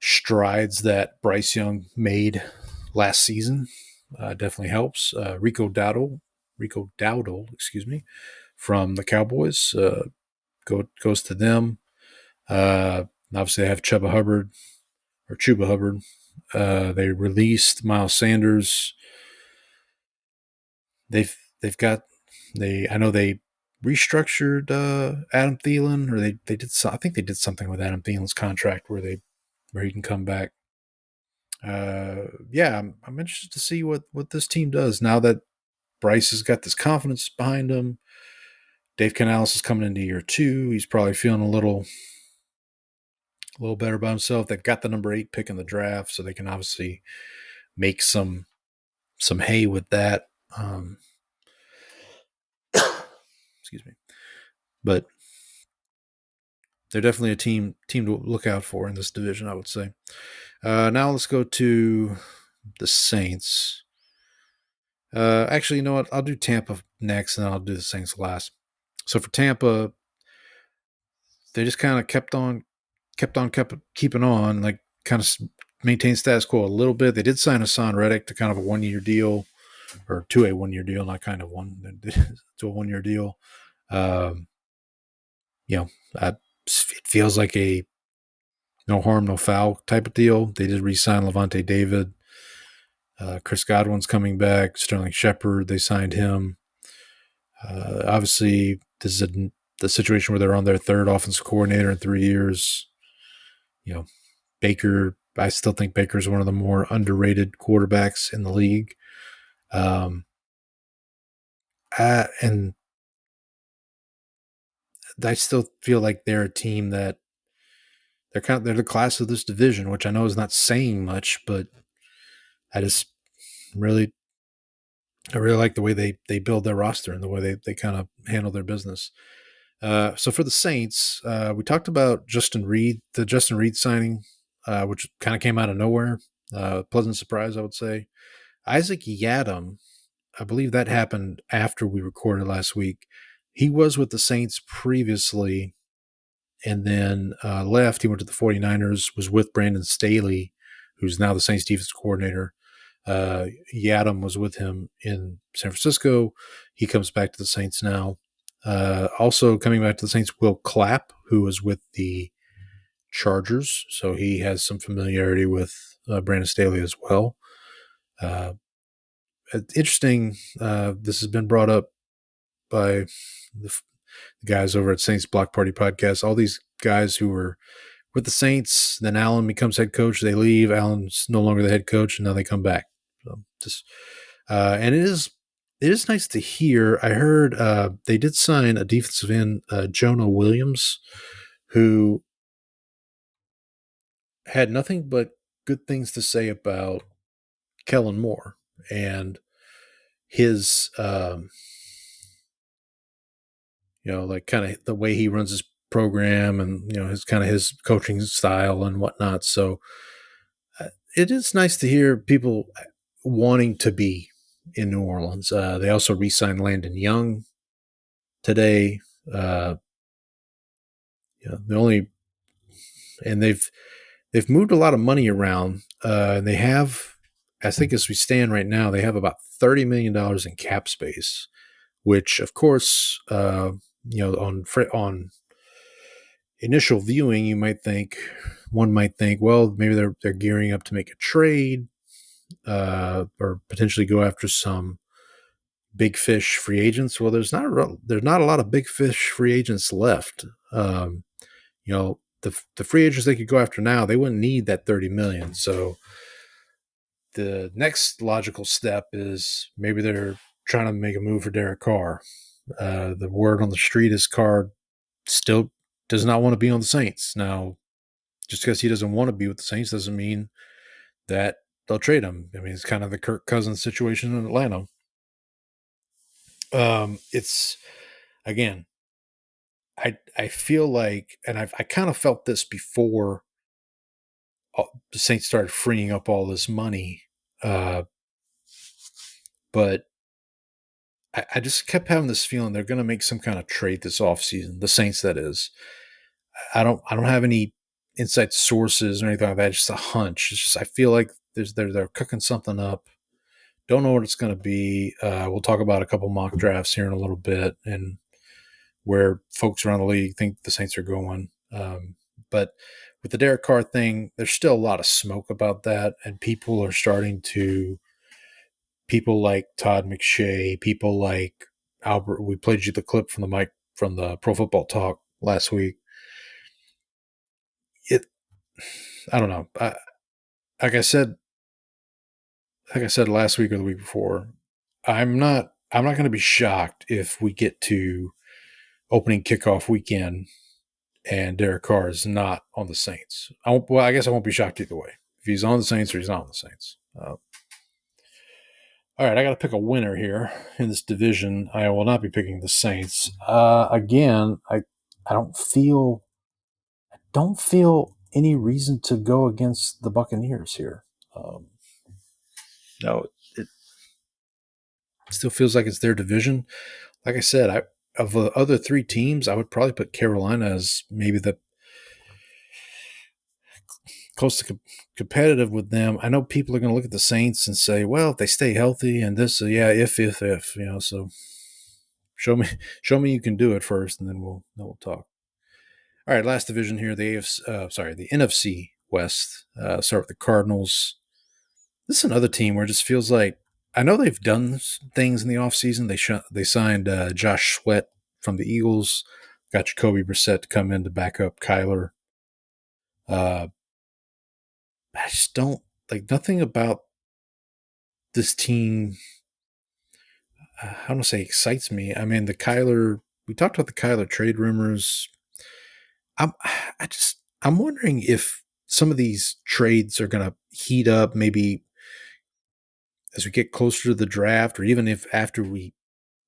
strides that Bryce Young made last season definitely helps. Rico Dowdle, from the Cowboys goes to them. Obviously, they have Chuba Hubbard. They released Miles Sanders. I know they restructured Adam Thielen, or they did. I think they did something with Adam Thielen's contract where he can come back. I'm interested to see what this team does now that Bryce has got this confidence behind him. Dave Canales is coming into year 2. He's probably feeling a little better about himself. They've got the number 8 pick in the draft, so they can obviously make some hay with that. Excuse me. But they're definitely a team to look out for in this division, I would say. Now let's go to the Saints. Actually, you know what? I'll do Tampa next, and then I'll do the Saints last. So for Tampa, they just kind of kept keeping on, like kind of maintain status quo a little bit. They did sign Hassan Reddick to kind of a 1-year deal, or to a 1-year deal, not kind of one, to a 1-year deal. It feels like a no harm, no foul type of deal. They did re-sign Levante David. Chris Godwin's coming back. Sterling Shepard, they signed him. Obviously, this is the situation where they're on their 3rd offensive coordinator in 3 years. Baker, I still think Baker's one of the more underrated quarterbacks in the league. And I still feel like they're a team that they're the class of this division, which I know is not saying much, but I really like the way they build their roster and the way they kind of handle their business. So for the Saints, we talked about the Justin Reed signing, which kind of came out of nowhere. Pleasant surprise, I would say. Isaac Yiadom, I believe that happened after we recorded last week. He was with the Saints previously and then left. He went to the 49ers, was with Brandon Staley who's now the Saints defense coordinator. Yadam was with him in San Francisco. He comes back to the Saints now. Also coming back to the Saints, Will Clapp, who was with the Chargers, so he has some familiarity with Brandon Staley as well. Interesting. This has been brought up by the guys over at Saints Block Party Podcast. All these guys who were with the Saints, then Allen becomes head coach. They leave. Allen's no longer the head coach, and now they come back. So and it is nice to hear. I heard they did sign a defensive end, Jonah Williams, who had nothing but good things to say about Kellen Moore and his, like kind of the way he runs his program and, his kind of his coaching style and whatnot. So it is nice to hear people wanting to be in New Orleans. They also re-signed Landon Young today. And they've moved a lot of money around. And they have, I think as we stand right now, they have about $30 million in cap space, which of course, on initial viewing, one might think, well, maybe they're gearing up to make a trade, or potentially go after some big fish free agents. Well, there's not a lot of big fish free agents left. The free agents they could go after now, they wouldn't need that $30 million. So the next logical step is maybe they're trying to make a move for Derek Carr. The word on the street is Carr still does not want to be on the Saints. Now, just because he doesn't want to be with the Saints doesn't mean that they'll trade him. I mean, it's kind of the Kirk Cousins situation in Atlanta. It's, again, I feel like, and I kind of felt this before the Saints started freeing up all this money, but I just kept having this feeling they're going to make some kind of trade this offseason. The Saints, that is. I don't have any inside sources or anything like that. It's just a hunch. It's just I feel like they're cooking something up. Don't know what it's going to be. We'll talk about a couple mock drafts here in a little bit and where folks around the league think the Saints are going. But with the Derek Carr thing, there's still a lot of smoke about that, and people like Todd McShay, people like Albert. We played you the clip from the Pro Football Talk last week. I don't know. Like I said last week or the week before, I'm not going to be shocked if we get to opening kickoff weekend and Derek Carr is not on the Saints. I guess I won't be shocked either way if he's on the Saints or he's not on the Saints. All right, I got to pick a winner here in this division. I will not be picking the Saints. Again, I don't feel any reason to go against the Buccaneers here. No, it still feels like it's their division. Like I said, of the other three teams, I would probably put Carolina as maybe the close to competitive with them. I know people are going to look at the Saints and say, well, if they stay healthy and this, if, so show me you can do it first, and then we'll talk. All right, last division here, the NFC West. Start with the Cardinals. This is another team where it just feels like, I know they've done things in the offseason. They signed Josh Sweat from the Eagles, got Jacoby Brissett to come in to back up Kyler. I just don't, nothing about this team, I don't want to say excites me. I mean, we talked about the Kyler trade rumors. I'm wondering if some of these trades are going to heat up maybe as we get closer to the draft, or even if after we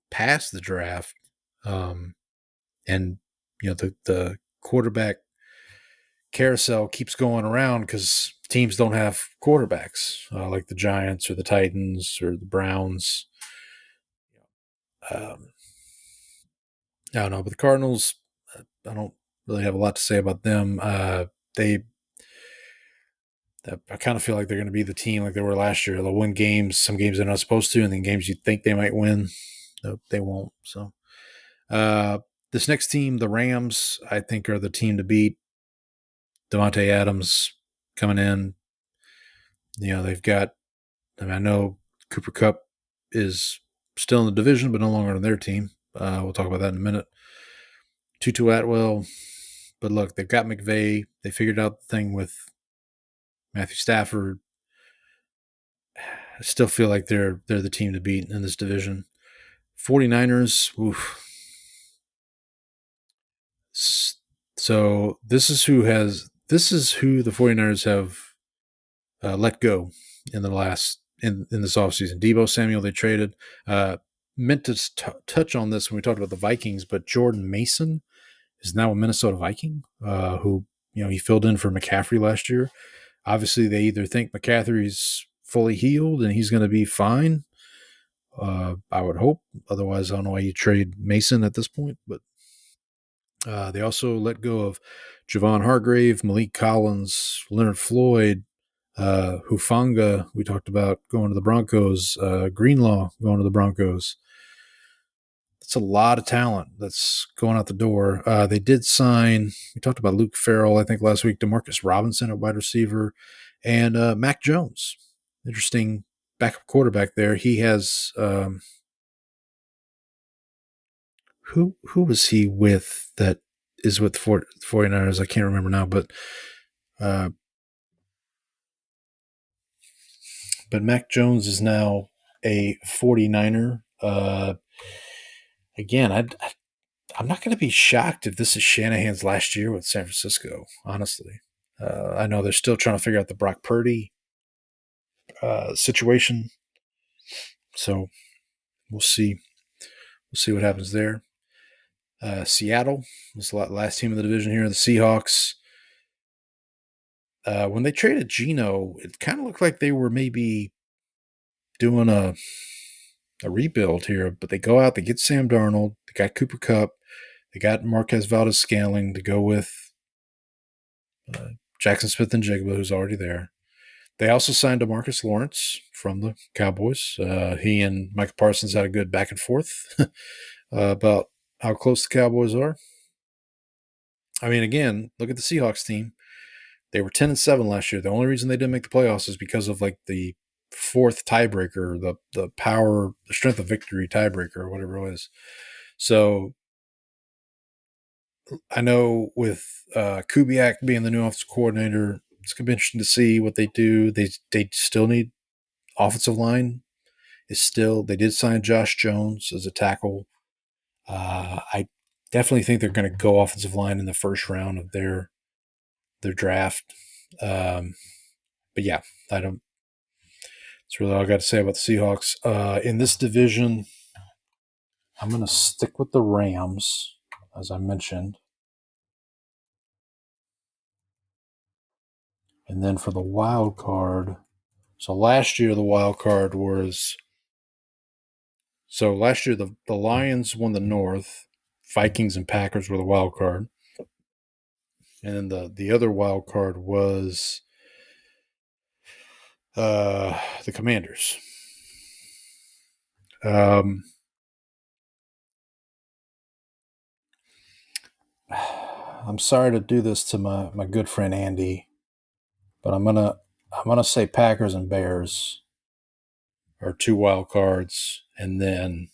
pass the draft, and the quarterback carousel keeps going around because teams don't have quarterbacks, like the Giants or the Titans or the Browns. I don't know, but the Cardinals, I don't really have a lot to say about them. They I kind of feel like they're going to be the team like they were last year. They'll win games, some games they're not supposed to, and then games you think they might win, nope, they won't. So this next team, the Rams, I think are the team to beat. Devontae Adams coming in. They've got, I know Cooper Kupp is still in the division, but no longer on their team. We'll talk about that in a minute. Tutu Atwell. But look, they've got McVay. They figured out the thing with Matthew Stafford. I still feel like they're the team to beat in this division. 49ers, oof. So this is who the 49ers have let go in this offseason. Deebo Samuel they traded. Meant to touch on this when we talked about the Vikings, but Jordan Mason is now a Minnesota Viking who, he filled in for McCaffrey last year. Obviously, they either think McCaffrey's fully healed and he's going to be fine. I would hope. Otherwise, I don't know why you trade Mason at this point. But they also let go of Javon Hargrave, Malik Collins, Leonard Floyd, Hufanga, we talked about going to the Broncos, Greenlaw going to the Broncos. That's a lot of talent that's going out the door. They did sign, we talked about Luke Farrell, I think last week, Demarcus Robinson at wide receiver, and Mac Jones. Interesting backup quarterback there. He has, who was he with that is with the 49ers? I can't remember now, but Mac Jones is now a 49er. Again, I'm not going to be shocked if this is Shanahan's last year with San Francisco, honestly. I know they're still trying to figure out the Brock Purdy situation. So we'll see. We'll see what happens there. Seattle was the last team in the division here. The Seahawks. When they traded Geno, it kind of looked like they were maybe doing a rebuild here, but they go out, they get Sam Darnold, they got Cooper Kupp, they got Marquez Valdes-Scantling to go with Jackson Smith-Njigba, who's already there. They also signed DeMarcus Lawrence from the Cowboys. He and Micah Parsons had a good back and forth about how close the Cowboys are. I mean, again, look at the Seahawks team. They were 10-7 last year. The only reason they didn't make the playoffs is because of like the fourth tiebreaker, the strength of victory tiebreaker, or whatever it was. So I know with Kubiak being the new offensive coordinator, it's going to be interesting to see what they do. They still need offensive line. They did sign Josh Jones as a tackle. I definitely think they're going to go offensive line in the first round of their draft. But yeah, that's really all I got to say about the Seahawks. In this division, I'm going to stick with the Rams, as I mentioned. And then for the wild card, so last year the wild card was, last year the Lions won the North, Vikings and Packers were the wild card. And then the other wild card was the Commanders. I'm sorry to do this to my good friend Andy, but I'm gonna say Packers and Bears are two wild cards, and then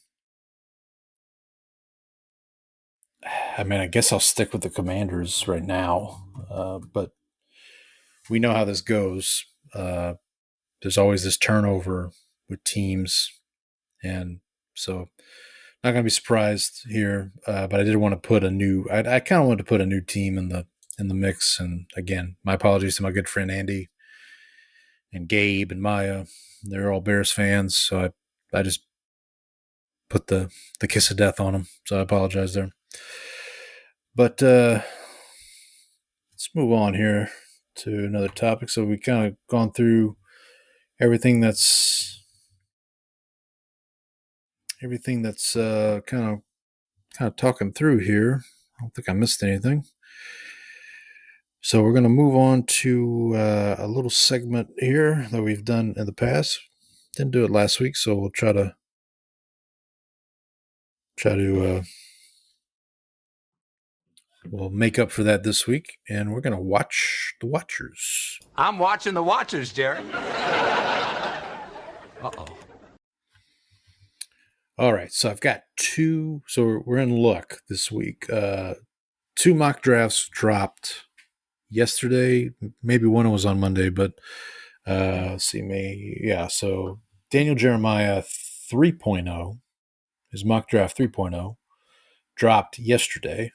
I guess I'll stick with the Commanders right now, but we know how this goes. There's always this turnover with teams, and so not going to be surprised here. But I did want to put I kind of wanted to put a new team in the mix. And again, my apologies to my good friend Andy and Gabe and Maya. They're all Bears fans, so I just put the kiss of death on them. So I apologize there. But let's move on here to another topic. So we kind of gone through everything that's kind of talking through here. I don't think I missed anything. So we're going to move on to a little segment here that we've done in the past. Didn't do it last week, so we'll try to we'll make up for that this week, and we're going to watch The Watchers. I'm watching The Watchers, Jerry. Uh-oh. All right, so I've got two. So we're in luck this week. Two mock drafts dropped yesterday. Maybe one was on Monday, but let's see, so Daniel Jeremiah 3.0, his mock draft 3.0, dropped yesterday.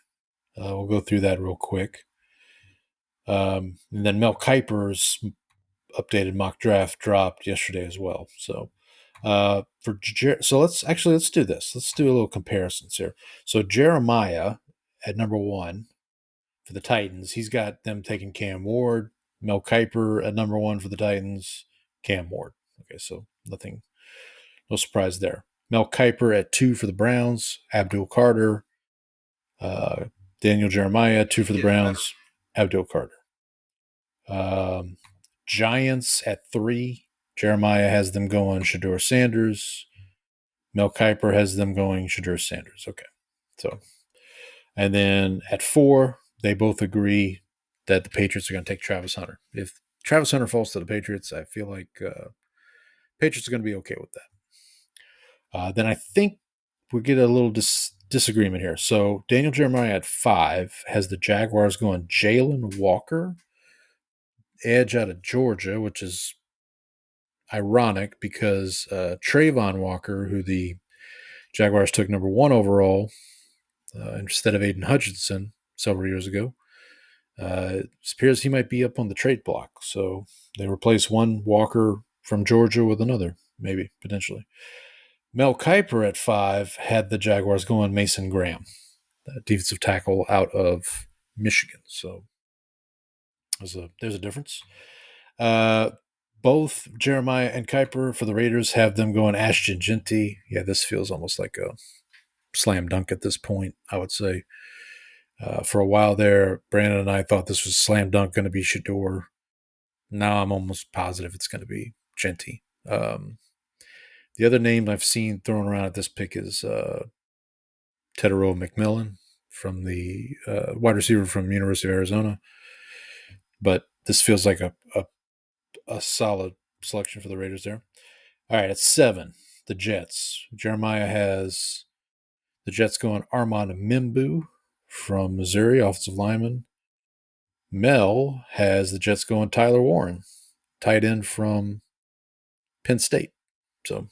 We'll go through that real quick. And then Mel Kiper's updated mock draft dropped yesterday as well. So let's do this. Let's do a little comparisons here. So Jeremiah at number 1 for the Titans, he's got them taking Cam Ward. Mel Kiper at number 1 for the Titans, Cam Ward. Okay, so no surprise there. Mel Kiper at 2 for the Browns, Abdul Carter. Daniel Jeremiah, 2 for the Browns, Abdul Carter. Giants at 3. Jeremiah has them going Shedeur Sanders. Mel Kiper has them going Shedeur Sanders. Okay. So, and then at 4, they both agree that the Patriots are going to take Travis Hunter. If Travis Hunter falls to the Patriots, I feel like Patriots are going to be okay with that. Then I think we get a little disagreement here. So Daniel Jeremiah at 5 has the Jaguars going Jalen Walker, edge out of Georgia, which is ironic because Trayvon Walker, who the Jaguars took number 1 overall instead of Aiden Hutchinson several years ago, it appears he might be up on the trade block. So they replace one Walker from Georgia with another, maybe, potentially. Mel Kiper at 5 had the Jaguars going Mason Graham, defensive tackle out of Michigan. So there's a difference. Both Jeremiah and Kiper for the Raiders have them going Ashton Jeanty. Yeah, this feels almost like a slam dunk at this point, I would say. For a while there, Brandon and I thought this was slam dunk going to be Shedeur. Now I'm almost positive it's going to be Jeanty. The other name I've seen thrown around at this pick is Tetairoa McMillan from the wide receiver from University of Arizona. But this feels like a solid selection for the Raiders there. All right, at 7, the Jets. Jeremiah has the Jets going Armand Mimbu from Missouri, offensive lineman. Mel has the Jets going Tyler Warren, tight end from Penn State. So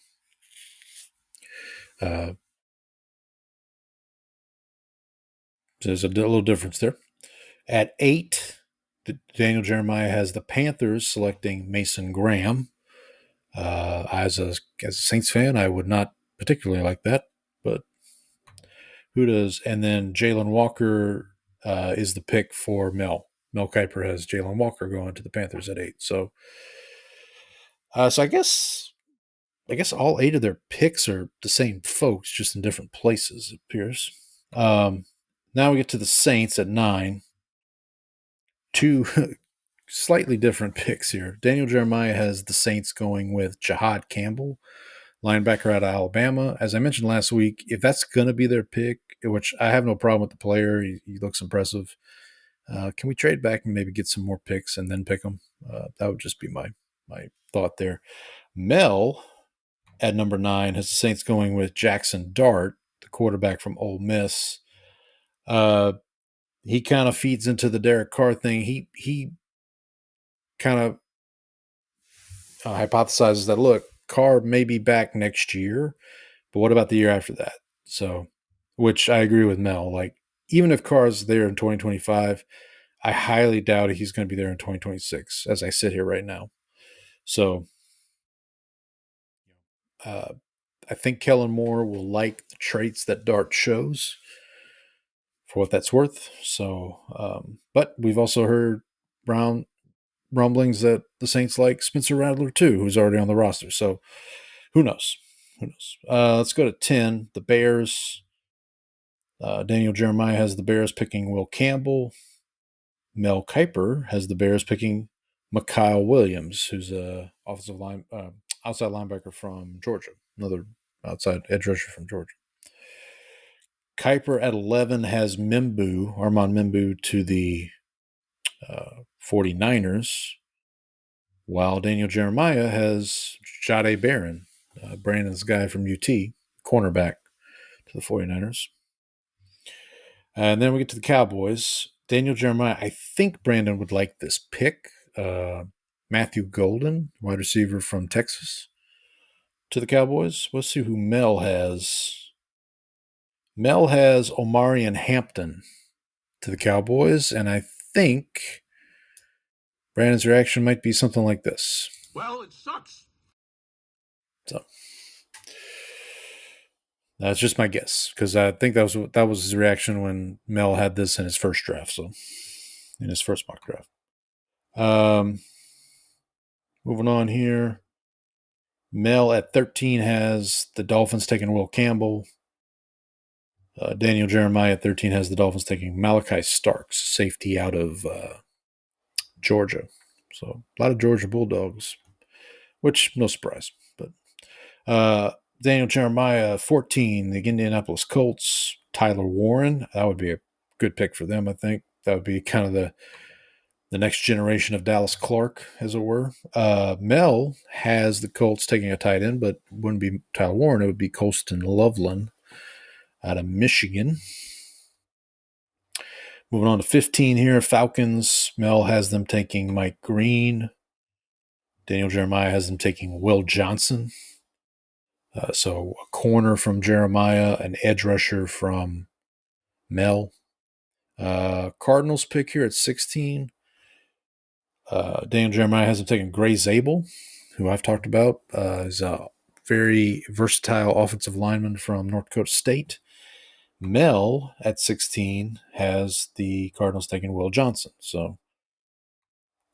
there's a little difference there. At 8, Daniel Jeremiah has the Panthers selecting Mason Graham. As a Saints fan, I would not particularly like that, but who does? And then Jalen Walker is the pick for Mel. Mel Kiper has Jalen Walker going to the Panthers at 8. So I guess all 8 of their picks are the same folks, just in different places, it appears. Now we get to the Saints at 9. 2 slightly different picks here. Daniel Jeremiah has the Saints going with Jahad Campbell, linebacker out of Alabama. As I mentioned last week, if that's going to be their pick, which I have no problem with the player, he looks impressive. Can we trade back and maybe get some more picks and then pick them? That would just be my thought there. Mel at number 9 has the Saints going with Jackson Dart, the quarterback from Ole Miss. He kind of feeds into the Derek Carr thing. He kind of hypothesizes that, look, Carr may be back next year, but what about the year after that? So, which I agree with Mel. Like, even if Carr's there in 2025, I highly doubt he's going to be there in 2026 as I sit here right now. So, I think Kellen Moore will like the traits that Dart shows, for what that's worth. So, but we've also heard rumblings that the Saints like Spencer Rattler too, who's already on the roster. So who knows? Let's go to 10. The Bears. Daniel Jeremiah has the Bears picking Will Campbell. Mel Kiper has the Bears picking Mykal Williams, who's a outside linebacker from Georgia, another outside edge rusher from Georgia. Kiper at 11 has Armand Membu to the 49ers, while Daniel Jeremiah has Jahdae Barron, Brandon's guy from UT, cornerback to the 49ers. And then we get to the Cowboys. Daniel Jeremiah, I think Brandon would like this pick. Matthew Golden, wide receiver from Texas, to the Cowboys. Let's see who Mel has. Mel has Omarion Hampton to the Cowboys, and I think Brandon's reaction might be something like this. Well, it sucks. So that's just my guess, because I think that was his reaction when Mel had this in his first draft. So in his first mock draft. Moving on here. Mel at 13 has the Dolphins taking Will Campbell. Daniel Jeremiah at 13 has the Dolphins taking Malachi Starks, safety out of Georgia. So a lot of Georgia Bulldogs, which no surprise. But Daniel Jeremiah 14, the Indianapolis Colts, Tyler Warren. That would be a good pick for them, I think. That would be kind of the next generation of Dallas Clark, as it were. Mel has the Colts taking a tight end, but it wouldn't be Tyler Warren. It would be Colston Loveland out of Michigan. Moving on to 15 here, Falcons. Mel has them taking Mike Green. Daniel Jeremiah has them taking Will Johnson. So a corner from Jeremiah, an edge rusher from Mel. Cardinals pick here at 16. Daniel Jeremiah has him taking Gray Zabel, who I've talked about. He's a very versatile offensive lineman from North Dakota State. Mel at 16 has the Cardinals taking Will Johnson. So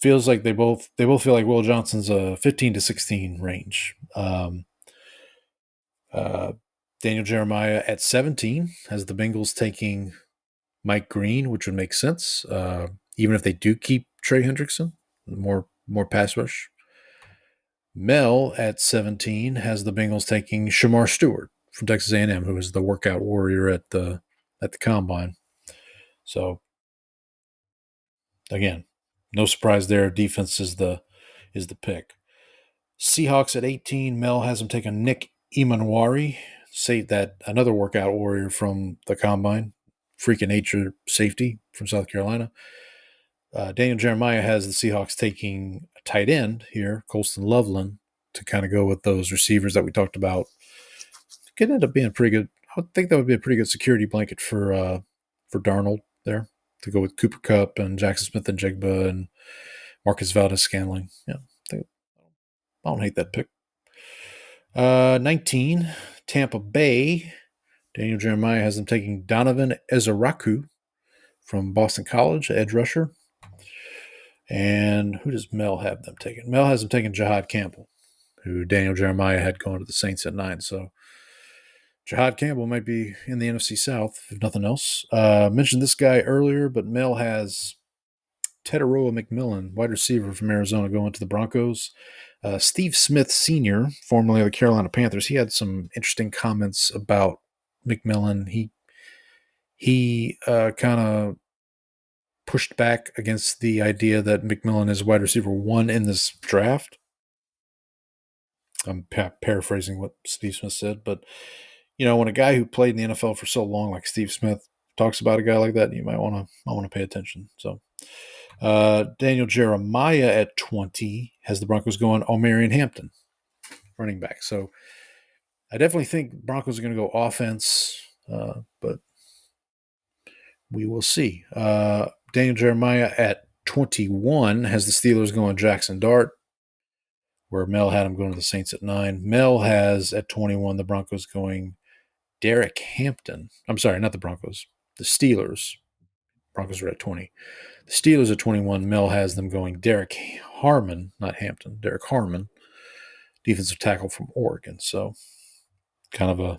feels like they both feel like Will Johnson's a 15 to 16 range. Daniel Jeremiah at 17 has the Bengals taking Mike Green, which would make sense, even if they do keep Trey Hendrickson, more pass rush. Mel at 17 has the Bengals taking Shamar Stewart from Texas A&M, who is the workout warrior at the combine. So again, no surprise there. Defense is the pick. Seahawks at 18. Mel has them taking Nick Emanwari, say that another workout warrior from the combine, freak of nature safety from South Carolina. Daniel Jeremiah has the Seahawks taking a tight end here, Colston Loveland, to kind of go with those receivers that we talked about. It could end up being pretty good. I think that would be a pretty good security blanket for Darnold there, to go with Cooper Kupp and Jackson Smith and Jigba and Marcus Valdes-Scantling. Yeah, I don't hate that pick. 19, Tampa Bay. Daniel Jeremiah has them taking Donovan Ezaraku from Boston College, edge rusher. And who does Mel have them taking? Mel has them taking Jihad Campbell, who Daniel Jeremiah had going to the Saints at 9. So Jihad Campbell might be in the NFC South, if nothing else. Mentioned this guy earlier, but Mel has Teteroa McMillan, wide receiver from Arizona, going to the Broncos. Steve Smith Sr., formerly of the Carolina Panthers, he had some interesting comments about McMillan. He kind of pushed back against the idea that McMillan is wide receiver 1 in this draft. I'm paraphrasing what Steve Smith said, but when a guy who played in the NFL for so long, like Steve Smith, talks about a guy like that, you might want to pay attention. So, Daniel Jeremiah at 20 has the Broncos going Omarion Hampton, running back. So, I definitely think Broncos are going to go offense, but we will see. Daniel Jeremiah at 21 has the Steelers going Jackson Dart, where Mel had him going to the Saints at 9. Mel has at 21 the Broncos going Derek Hampton. I'm sorry, not the Broncos. The Steelers. Broncos are at 20. The Steelers at 21. Mel has them going Derek Harmon, not Hampton. Derek Harmon, defensive tackle from Oregon. So kind of a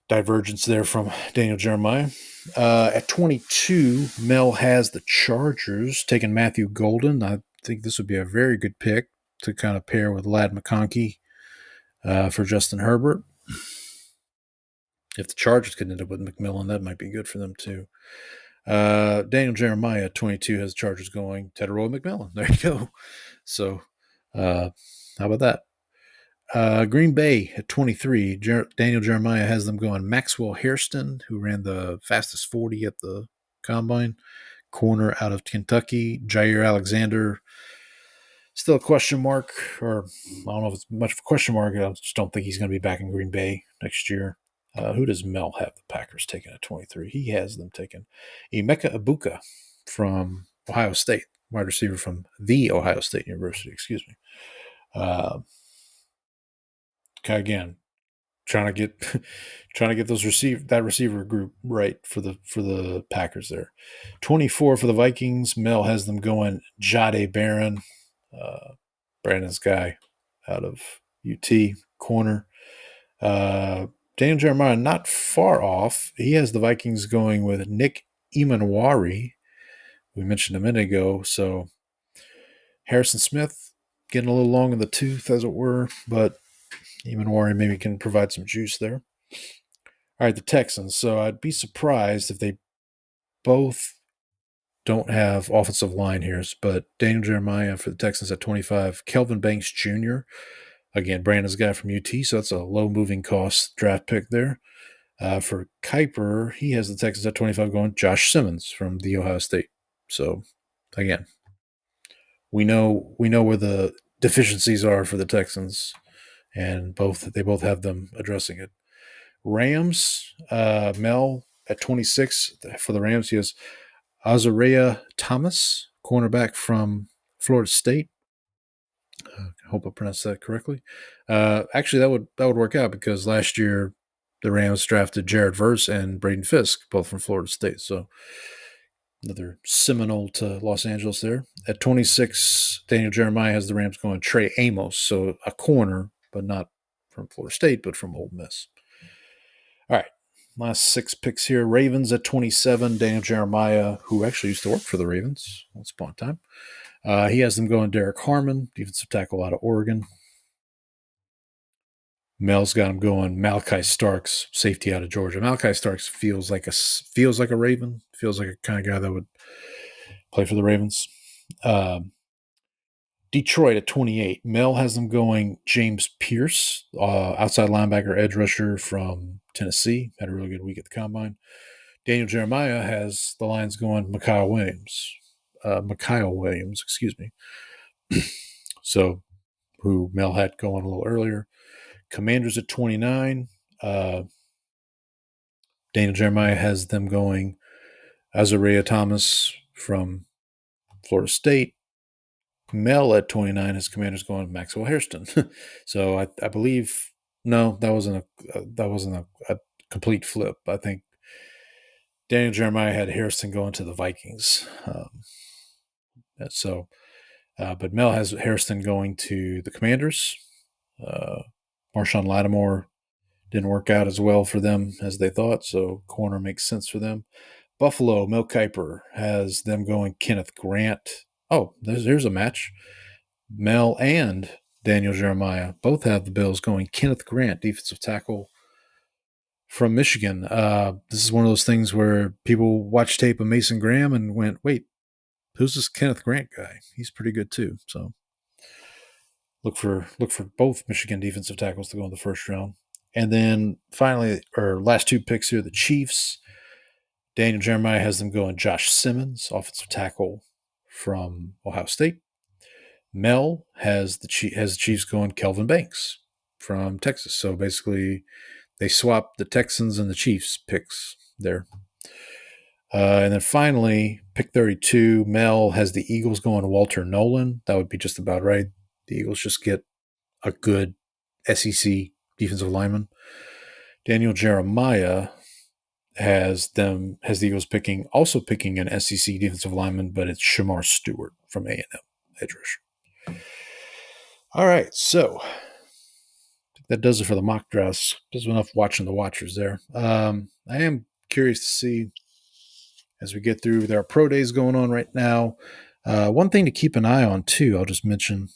divergence there from Daniel Jeremiah. At 22, Mel has the Chargers, taking Matthew Golden. I think this would be a very good pick to kind of pair with Ladd McConkey for Justin Herbert. If the Chargers could end up with McMillan, that might be good for them too. Daniel Jeremiah at 22 has the Chargers going Teteroy McMillan. There you go. So how about that? Green Bay at 23. Daniel Jeremiah has them going Maxwell Hairston, who ran the fastest 40 at the Combine. Corner out of Kentucky. Jair Alexander, still a question mark, or I don't know if it's much of a question mark. I just don't think he's going to be back in Green Bay next year. Who does Mel have the Packers taking at 23? He has them taking Emeka Ibuka from Ohio State, wide receiver from the Ohio State University, excuse me. Again, trying to get those receiver group right for the Packers there. 24 for the Vikings. Mel has them going Jahdae Barron, Brandon's guy out of UT, corner. Daniel Jeremiah not far off. He has the Vikings going with Nick Emanwari, we mentioned a minute ago. So Harrison Smith getting a little long in the tooth, as it were, but Emanwari maybe can provide some juice there. All right, the Texans. So I'd be surprised if they both don't have offensive line here, but Daniel Jeremiah for the Texans at 25. Kelvin Banks Jr., again, Brandon's guy from UT, so that's a low moving cost draft pick there. For Kiper, he has the Texans at 25 going Josh Simmons from the Ohio State. So, again, we know where the deficiencies are for the Texans, and they both have them addressing it. Rams, Mel at 26 for the Rams. He has Azariah Thomas, cornerback from Florida State. I hope I pronounced that correctly. Actually, that would work out because last year the Rams drafted Jared Verse and Braden Fisk, both from Florida State. So another Seminole to Los Angeles there. At 26, Daniel Jeremiah has the Rams going Trey Amos, so a corner, but not from Florida State, but from Ole Miss. All right, last 6 picks here. Ravens at 27, Daniel Jeremiah, who actually used to work for the Ravens once upon a time. He has them going Derek Harmon, defensive tackle out of Oregon. Mel's got him going Malachi Starks, safety out of Georgia. Malachi Starks feels like a Raven, feels like a kind of guy that would play for the Ravens. Detroit at 28. Mel has them going James Pierce, outside linebacker, edge rusher from Tennessee. Had a really good week at the Combine. Daniel Jeremiah has the Lions going Mikael Williams, excuse me. So, who Mel had going a little earlier. Commanders at 29. Daniel Jeremiah has them going Azariah Thomas from Florida State. Mel at 29 has Commanders going Maxwell Hairston. So I believe that wasn't a complete flip. I think Daniel Jeremiah had Hairston going to the Vikings. But Mel has Hairston going to the Commanders. Marshawn Lattimore didn't work out as well for them as they thought, so corner makes sense for them. Buffalo, Mel Kiper has them going Kenneth Grant. Oh, there's a match. Mel and Daniel Jeremiah both have the Bills going Kenneth Grant, defensive tackle from Michigan. This is one of those things where people watch tape of Mason Graham and went, wait, who's this Kenneth Grant guy? He's pretty good too. So look for both Michigan defensive tackles to go in the first round. And then finally, our last 2 picks here, the Chiefs. Daniel Jeremiah has them going Josh Simmons, offensive tackle from Ohio State. Mel has the Chiefs going Kelvin Banks from Texas. So basically, they swapped the Texans and the Chiefs picks there. And then finally, pick 32, Mel has the Eagles going Walter Nolan. That would be just about right. The Eagles just get a good SEC defensive lineman. Daniel Jeremiah has the Eagles picking an SEC defensive lineman, but it's Shamar Stewart from A&M, edge rusher. All right, so to that does it for the mock drafts. There's enough watching the watchers there. I am curious to see as we get through. There are pro days going on right now. One thing to keep an eye on, too, I'll just mention,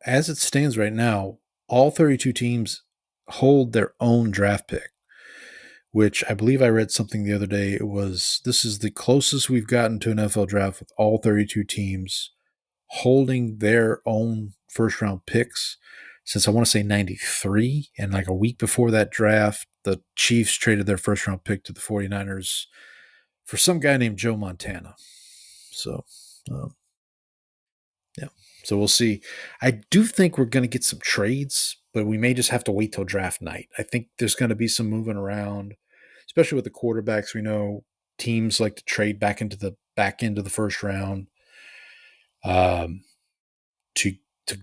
as it stands right now, all 32 teams hold their own draft pick, which I believe I read something the other day. This is the closest we've gotten to an NFL draft with all 32 teams holding their own first round picks since I want to say 93. And like a week before that draft, the Chiefs traded their first round pick to the 49ers for some guy named Joe Montana. So, yeah. So we'll see. I do think we're going to get some trades, but we may just have to wait till draft night. I think there's going to be some moving around, especially with the quarterbacks. We know teams like to trade back into the back end of the first round to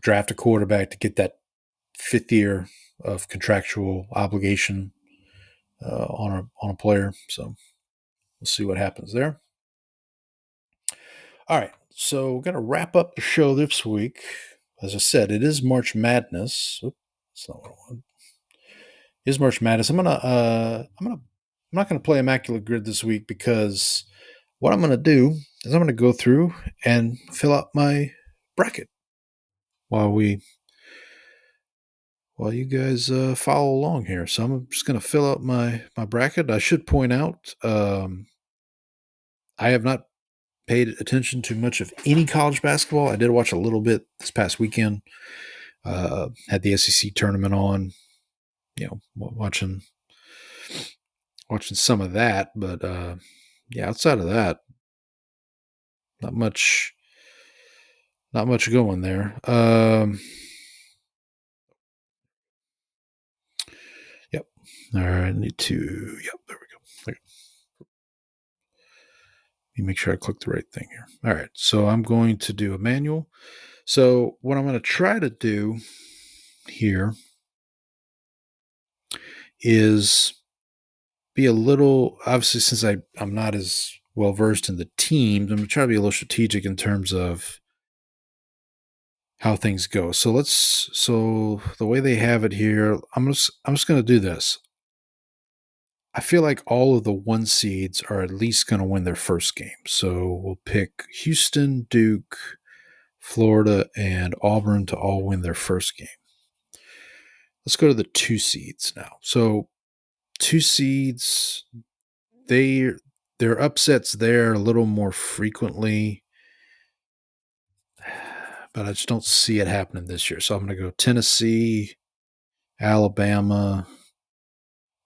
draft a quarterback to get that fifth year of contractual obligation on a player. So we'll see what happens there. All right, so we're going to wrap up the show this week. As I said, it is March Madness. Oops, that's not what I want. It is March Madness. I'm not going to play Immaculate Grid this week because what I'm going to do is I'm going to go through and fill out my bracket while you guys follow along here. So I'm just going to fill out my bracket. I should point out I have not paid attention to much of any college basketball. I did watch a little bit this past weekend. Had the SEC tournament on, watching some of that. But outside of that, not much going there. Yep. All right. There we go. Let me make sure I click the right thing here. All right. So I'm going to do a manual. So what I'm going to try to do here is be a little, obviously, since I'm not as well versed in the teams, I'm going to try to be a little strategic in terms of how things go. So the way they have it here, I'm just going to do this. I feel like all of the 1 seeds are at least going to win their first game. So we'll pick Houston, Duke, Florida, and Auburn to all win their first game. Let's go to the 2 seeds now. So 2 seeds, their upsets there a little more frequently, but I just don't see it happening this year. So I'm going to go Tennessee, Alabama,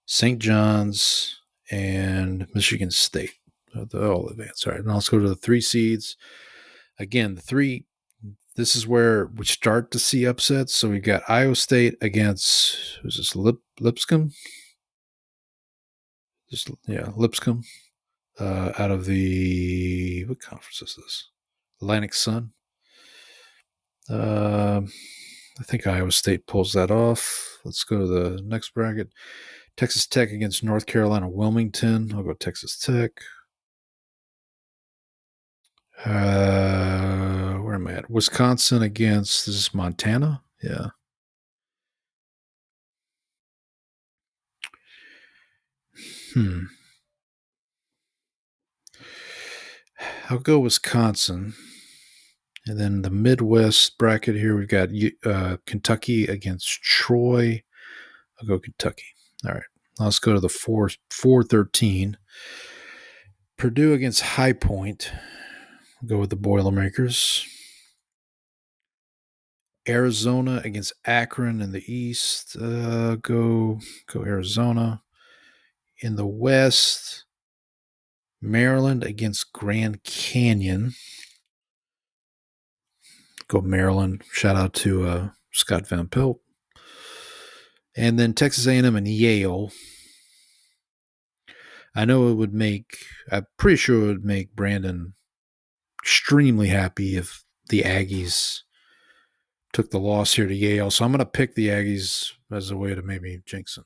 St. John's, and Michigan State. They'll all advance. All right, now let's go to the 3 seeds. Again, the 3, this is where we start to see upsets. So we've got Iowa State against, who's this, Lipscomb? Lipscomb. Out of the, what conference is this? Atlantic Sun. I think Iowa State pulls that off. Let's go to the next bracket. Texas Tech against North Carolina Wilmington. I'll go Texas Tech. Where am I at? Wisconsin against, this is Montana? Yeah. I'll go Wisconsin. And then the Midwest bracket here, we've got Kentucky against Troy. I'll go Kentucky. All right. Let's go to the 4-13. Purdue against High Point. I'll go with the Boilermakers. Arizona against Akron in the East. Go Arizona. In the West, Maryland against Grand Canyon. Go Maryland. Shout out to Scott Van Pelt. And then Texas A&M and Yale. I know I'm pretty sure it would make Brandon extremely happy if the Aggies took the loss here to Yale. So I'm going to pick the Aggies as a way to maybe jinx them.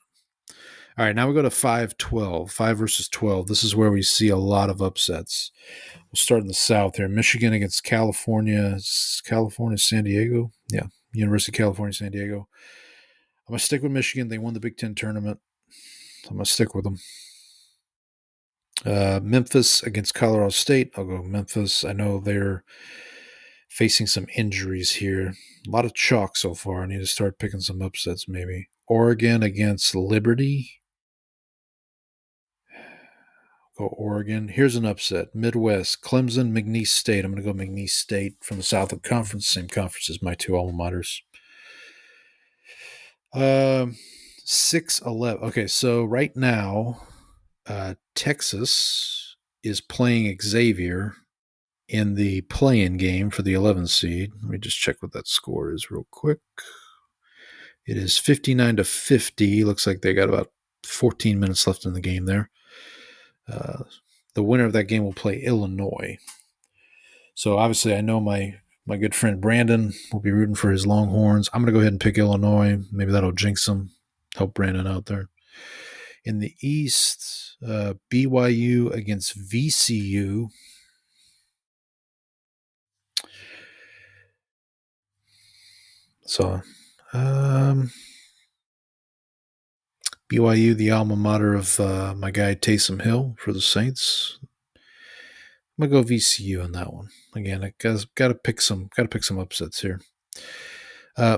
All right, now we go to 5-12, 5 versus 12. This is where we see a lot of upsets. We'll start in the South here. Michigan against California. California, San Diego? Yeah, University of California, San Diego. I'm going to stick with Michigan. They won the Big Ten tournament. I'm going to stick with them. Memphis against Colorado State. I'll go Memphis. I know they're facing some injuries here. A lot of chalk so far. I need to start picking some upsets maybe. Oregon against Liberty. Go Oregon. Here's an upset. Midwest. Clemson, McNeese State. I'm going to go McNeese State from the Southland Conference. Same conference as my two alma maters. 6-11. Okay, so right now, Texas is playing Xavier in the play-in game for the 11th seed. Let me just check what that score is real quick. It is 59-50. Looks like they got about 14 minutes left in the game there. The winner of that game will play Illinois. So obviously I know my good friend Brandon will be rooting for his Longhorns. I'm going to go ahead and pick Illinois. Maybe that'll jinx him, help Brandon out there. In the East, BYU against VCU. So BYU, the alma mater of my guy Taysom Hill for the Saints. I'm gonna go VCU on that one. Again, I got to pick some upsets here.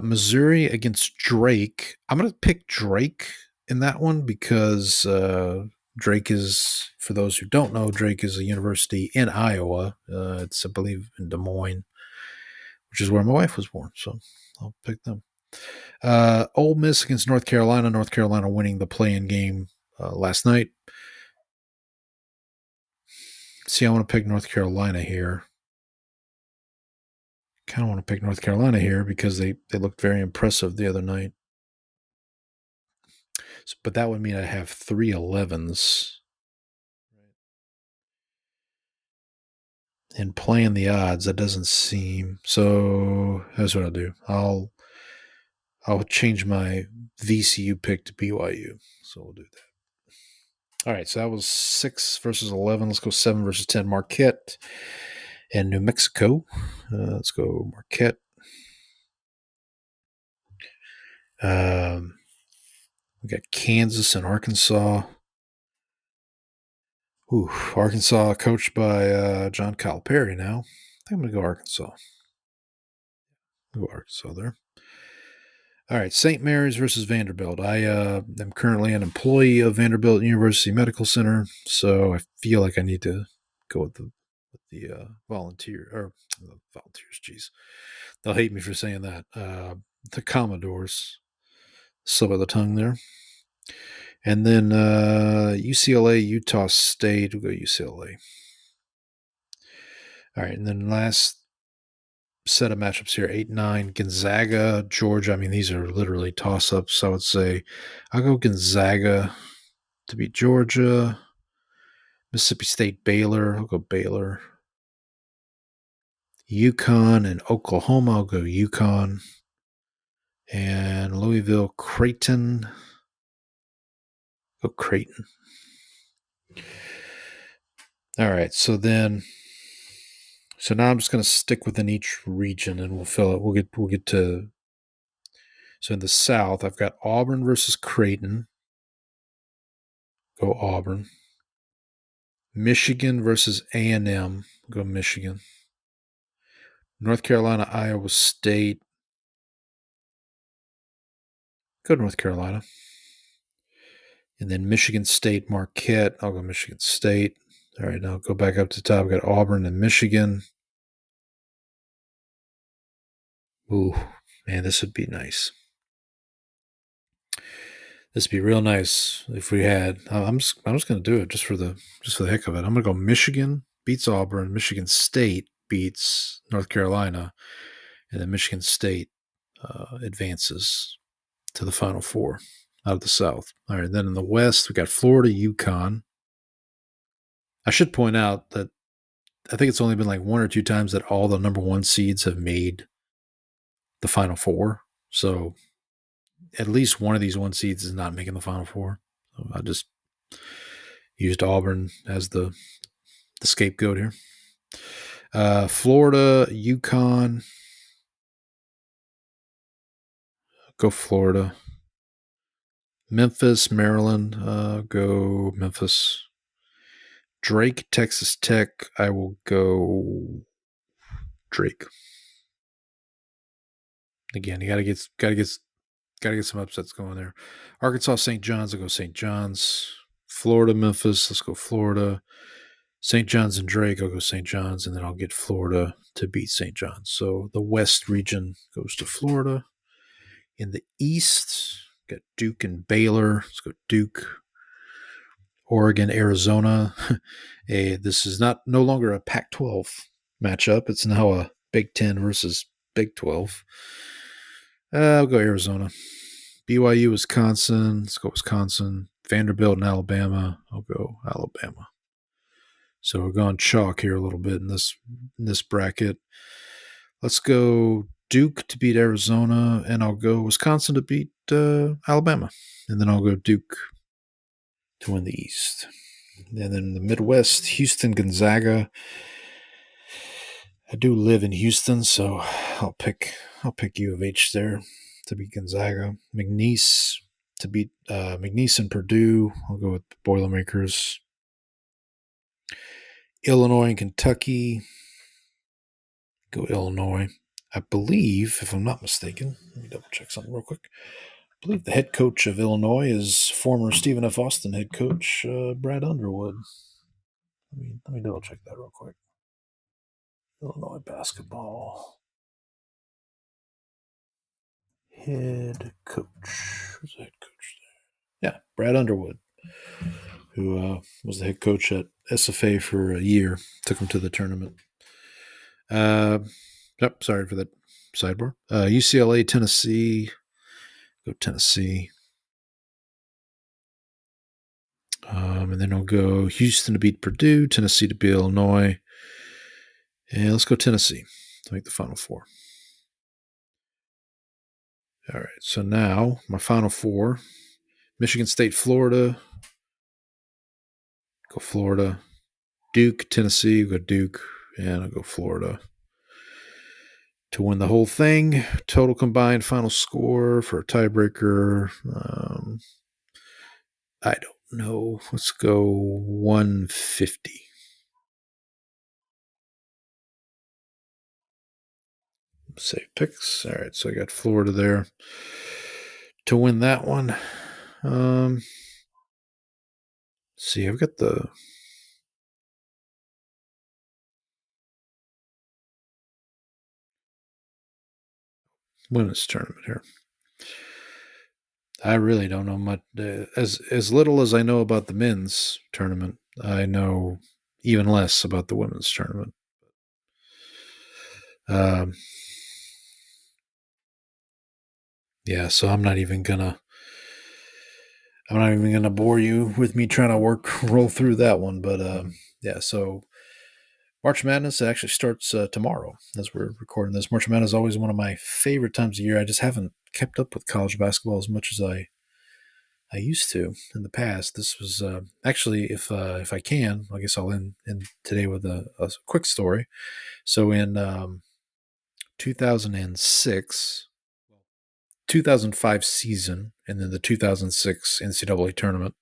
Missouri against Drake. I'm gonna pick Drake in that one because Drake is, for those who don't know, Drake is a university in Iowa. It's, I believe, in Des Moines, which is where my wife was born. So I'll pick them. Ole Miss against North Carolina. North Carolina winning the play-in game last night. See, I want to pick North Carolina here. Kind of want to pick North Carolina here because they looked very impressive the other night. So, but that would mean I have 3 11s. And playing the odds, that doesn't seem. So that's what I'll do. I'll change my VCU pick to BYU. So we'll do that. All right, so that was 6 versus 11. Let's go 7 versus 10. Marquette and New Mexico. Let's go Marquette. We got Kansas and Arkansas. Ooh, Arkansas coached by John Calipari now. I think I'm going to go Arkansas. I'll go Arkansas there. All right, St. Mary's versus Vanderbilt. I am currently an employee of Vanderbilt University Medical Center, so I feel like I need to go with the volunteers. Geez, they'll hate me for saying that. The Commodores, slip of the tongue there. And then UCLA, Utah State. We'll go UCLA. All right, and then last set of matchups here, 8-9, Gonzaga, Georgia. I mean, these are literally toss-ups. I would say I'll go Gonzaga to beat Georgia. Mississippi State, Baylor. I'll go Baylor. UConn and Oklahoma. I'll go UConn. And Louisville, Creighton. Go Creighton. All right, so now I'm just going to stick within each region and we'll fill it. We'll get to. So in the South, I've got Auburn versus Creighton. Go Auburn. Michigan versus A&M. Go Michigan. North Carolina, Iowa State. Go North Carolina. And then Michigan State, Marquette. I'll go Michigan State. All right, now go back up to the top. I've got Auburn and Michigan. Ooh, man, this would be nice. This would be real nice if we had. I'm just going to do it just for the heck of it. I'm going to go Michigan beats Auburn. Michigan State beats North Carolina, and then Michigan State advances to the Final Four out of the South. All right, then in the West we got Florida, UConn. I should point out that I think it's only been like 1 or 2 times that all the number 1 seeds have made the Final Four. So at least one of these 1 seeds is not making the Final Four. So I just used Auburn as the scapegoat here. Florida, UConn. Go Florida. Memphis, Maryland. Go Memphis. Drake, Texas Tech. I will go Drake. Again, you gotta get some upsets going there. Arkansas, St. John's. I'll go St. John's. Florida, Memphis. Let's go Florida. St. John's and Drake. I'll go St. John's, and then I'll get Florida to beat St. John's. So the West region goes to Florida. In the East, got Duke and Baylor. Let's go Duke. Oregon, Arizona. This is no longer a Pac-12 matchup. It's now a Big 10 versus Big 12. I'll go Arizona. BYU, Wisconsin. Let's go Wisconsin. Vanderbilt and Alabama. I'll go Alabama. So we're going chalk here a little bit in this bracket. Let's go Duke to beat Arizona, and I'll go Wisconsin to beat Alabama. And then I'll go Duke to win the East. And then in the Midwest, Houston, Gonzaga. I do live in Houston, so I'll pick U of H there to beat Gonzaga. McNeese to beat McNeese and Purdue. I'll go with the Boilermakers. Illinois and Kentucky. Go Illinois. I believe, if I'm not mistaken, let me double check something real quick. I believe the head coach of Illinois is former Stephen F. Austin head coach Brad Underwood. Let me double check that real quick. Illinois basketball head coach. Who's the head coach there? Yeah, Brad Underwood, who was the head coach at SFA for a year. Took him to the tournament. Sorry for that sidebar. UCLA, Tennessee. Go Tennessee. And then I'll go Houston to beat Purdue, Tennessee to beat Illinois. And let's go Tennessee to make the Final Four. All right, so now my Final Four. Michigan State, Florida. Go Florida. Duke, Tennessee. Go Duke. And I'll go Florida. To win the whole thing, total combined final score for a tiebreaker. I don't know. Let's go 150. Save picks. All right, so I got Florida there to win that one. See, I've got the women's tournament here. I really don't know much. As little as I know about the men's tournament, I know even less about the women's tournament. Yeah, so I'm not even gonna bore you with me trying to roll through that one. But yeah, so March Madness actually starts tomorrow as we're recording this. March Madness is always one of my favorite times of year. I just haven't kept up with college basketball as much as I used to in the past. This was actually, if I can, I guess I'll end today with a quick story. So in 2006, 2005 season, and then the 2006 NCAA tournament,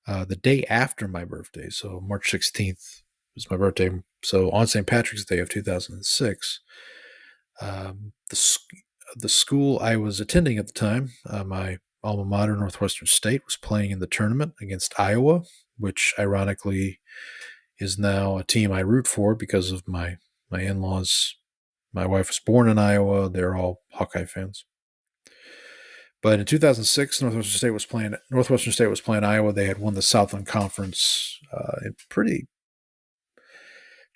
the day after my birthday, so March 16th was my birthday. So on St. Patrick's Day of 2006, the school I was attending at the time, my alma mater, Northwestern State, was playing in the tournament against Iowa, which ironically is now a team I root for because of my in-laws. My wife was born in Iowa. They're all Hawkeye fans. But in 2006, Northwestern State was playing Iowa. They had won the Southland Conference in pretty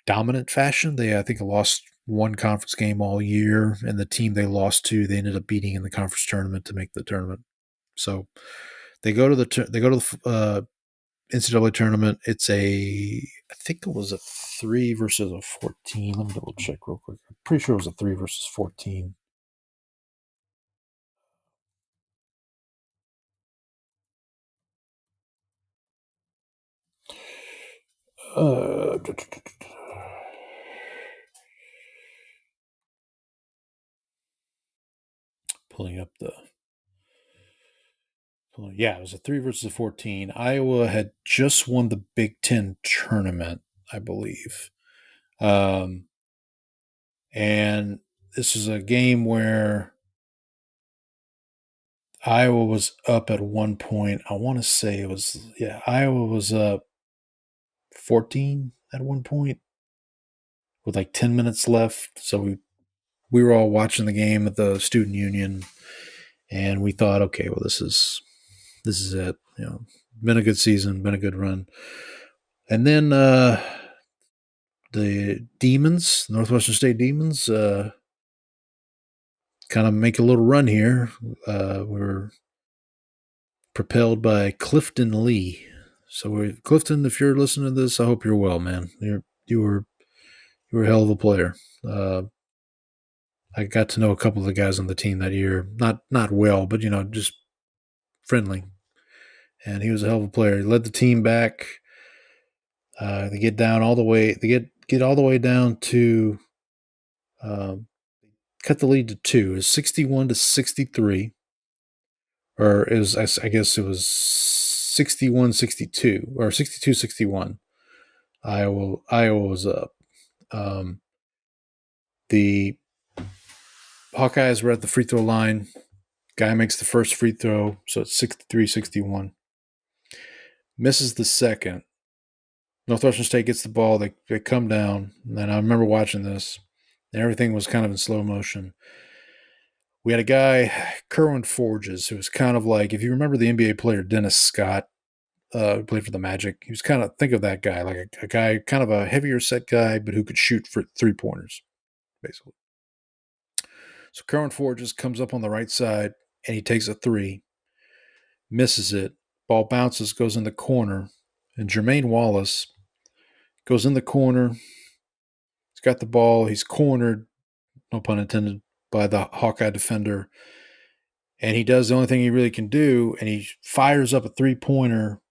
dominant fashion. They, I think, lost one conference game all year, and the team they lost to, they ended up beating in the conference tournament to make the tournament. So they go to the NCAA tournament. It's I think it was a 3 versus a 14. Let me double check real quick. I'm pretty sure it was a 3 versus 14. pulling up the. Yeah, it was a 3 versus a 14. Iowa had just won the Big Ten tournament, I believe. And this is a game where Iowa was up at one point. I want to say it was, Iowa was up 14 at one point with like 10 minutes left. So we were all watching the game at the Student Union, and we thought, okay, well, this is it. Been a good season, been a good run. And then the Demons, Northwestern State Demons, kind of make a little run here. We're propelled by Clifton Lee. So Clifton, if you're listening to this, I hope you're well, man. You were a hell of a player. I got to know a couple of the guys on the team that year. Not well, but just friendly. And he was a hell of a player. He led the team back. They get down all the way. They get all the way down to cut the lead to 2. It's 61-63, or it was, I guess it was 61-62 or 62-61. Iowa was up. The Hawkeyes were at the free throw line. Guy makes the first free throw, so it's 63-61. Misses the second. Northwestern State gets the ball. They come down. And then I remember watching this, and everything was kind of in slow motion. We had a guy, Kerwin Forges, who was kind of like, if you remember the NBA player Dennis Scott, who played for the Magic, he was kind of, think of that guy, like a guy, kind of a heavier set guy, but who could shoot for 3-pointers, basically. So Kerwin Forges comes up on the right side, and he takes a 3, misses it, ball bounces, goes in the corner, and Jermaine Wallace goes in the corner. He's got the ball. He's cornered, no pun intended, by the Hawkeye defender. And he does the only thing he really can do, and he fires up a 3-pointer.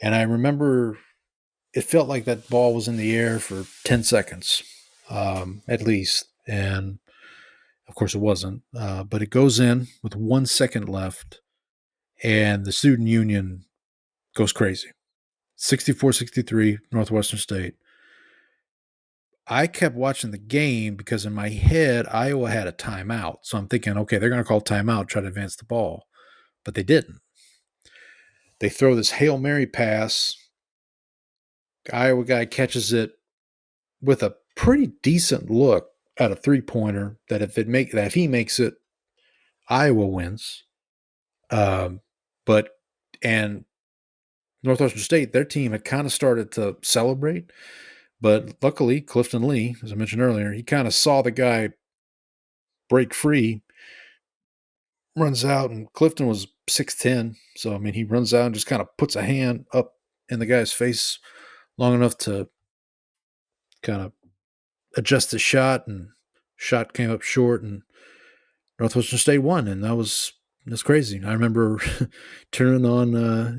And I remember it felt like that ball was in the air for 10 seconds, at least. And, of course, it wasn't. But it goes in with 1 second left, and the Student Union goes crazy. 64-63, Northwestern State. I kept watching the game because in my head, Iowa had a timeout. So I'm thinking, okay, they're going to call timeout, try to advance the ball. But they didn't. They throw this Hail Mary pass. Iowa guy catches it with a pretty decent look at a 3-pointer that if he makes it, Iowa wins. And Northwestern State, their team had kind of started to celebrate. But luckily, Clifton Lee, as I mentioned earlier, he kind of saw the guy break free, runs out, and Clifton was 6'10". So, I mean, he runs out and just kind of puts a hand up in the guy's face long enough to kind of adjust the shot, and shot came up short, and Northwestern State won, and that's crazy. I remember turning on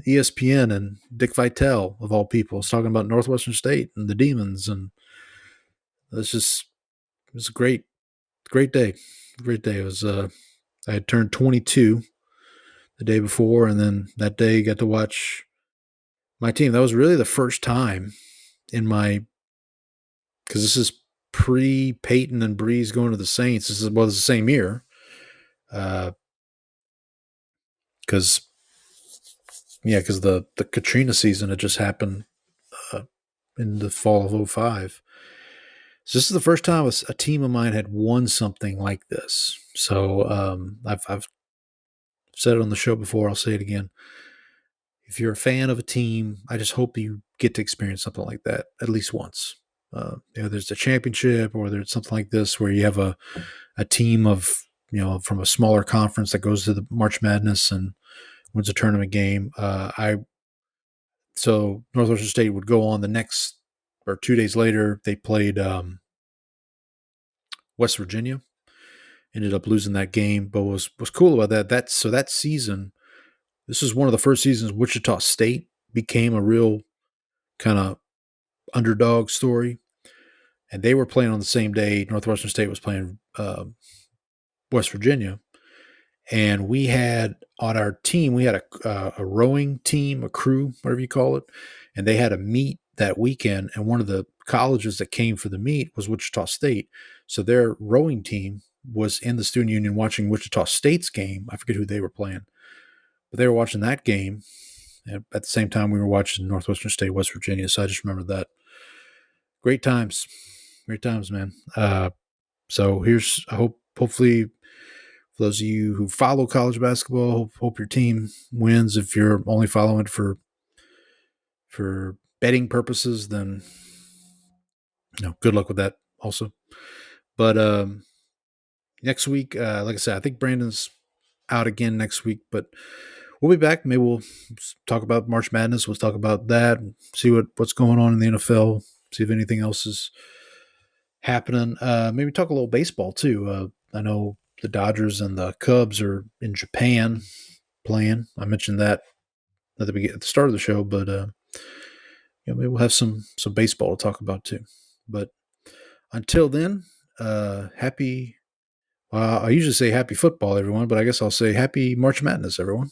ESPN, and Dick Vitale, of all people, was talking about Northwestern State and the Demons, and it was a great day. Great day. It was I had turned 22 the day before, and then that day got to watch my team. That was really the first time in because this is pre-Peyton and Breeze going to the Saints. This was the same year. Because the Katrina season had just happened in the fall of 2005. So this is the first time a team of mine had won something like this. So I've said it on the show before. I'll say it again. If you're a fan of a team, I just hope you get to experience something like that at least once. There's a championship, or there's something like this where you have a team of, from a smaller conference that goes to the March Madness and wins a tournament game. So Northwestern State would go on the next, or 2 days later, they played West Virginia. Ended up losing that game, but was cool about that that season, this is one of the first seasons Wichita State became a real kind of underdog story, and they were playing on the same day Northwestern State was playing West Virginia. And we had on our team, we had a rowing team, a crew, whatever you call it, and they had a meet that weekend. And one of the colleges that came for the meet was Wichita State. So their rowing team was in the student union watching Wichita State's game. I forget who they were playing, but they were watching that game. And at the same time, we were watching Northwestern State, West Virginia. So I just remember that. Great times, man. So hopefully, for those of you who follow college basketball, hope your team wins. If you're only following it for betting purposes, then good luck with that also. But next week, like I said, I think Brandon's out again next week, but we'll be back. Maybe we'll talk about March Madness. We'll talk about that and see what's going on in the NFL, see if anything else is happening. Maybe talk a little baseball too. I know the Dodgers and the Cubs are in Japan playing. I mentioned that at the start of the show, but maybe we'll have some baseball to talk about too. But until then, happy. I usually say happy football, everyone, but I guess I'll say happy March Madness, everyone.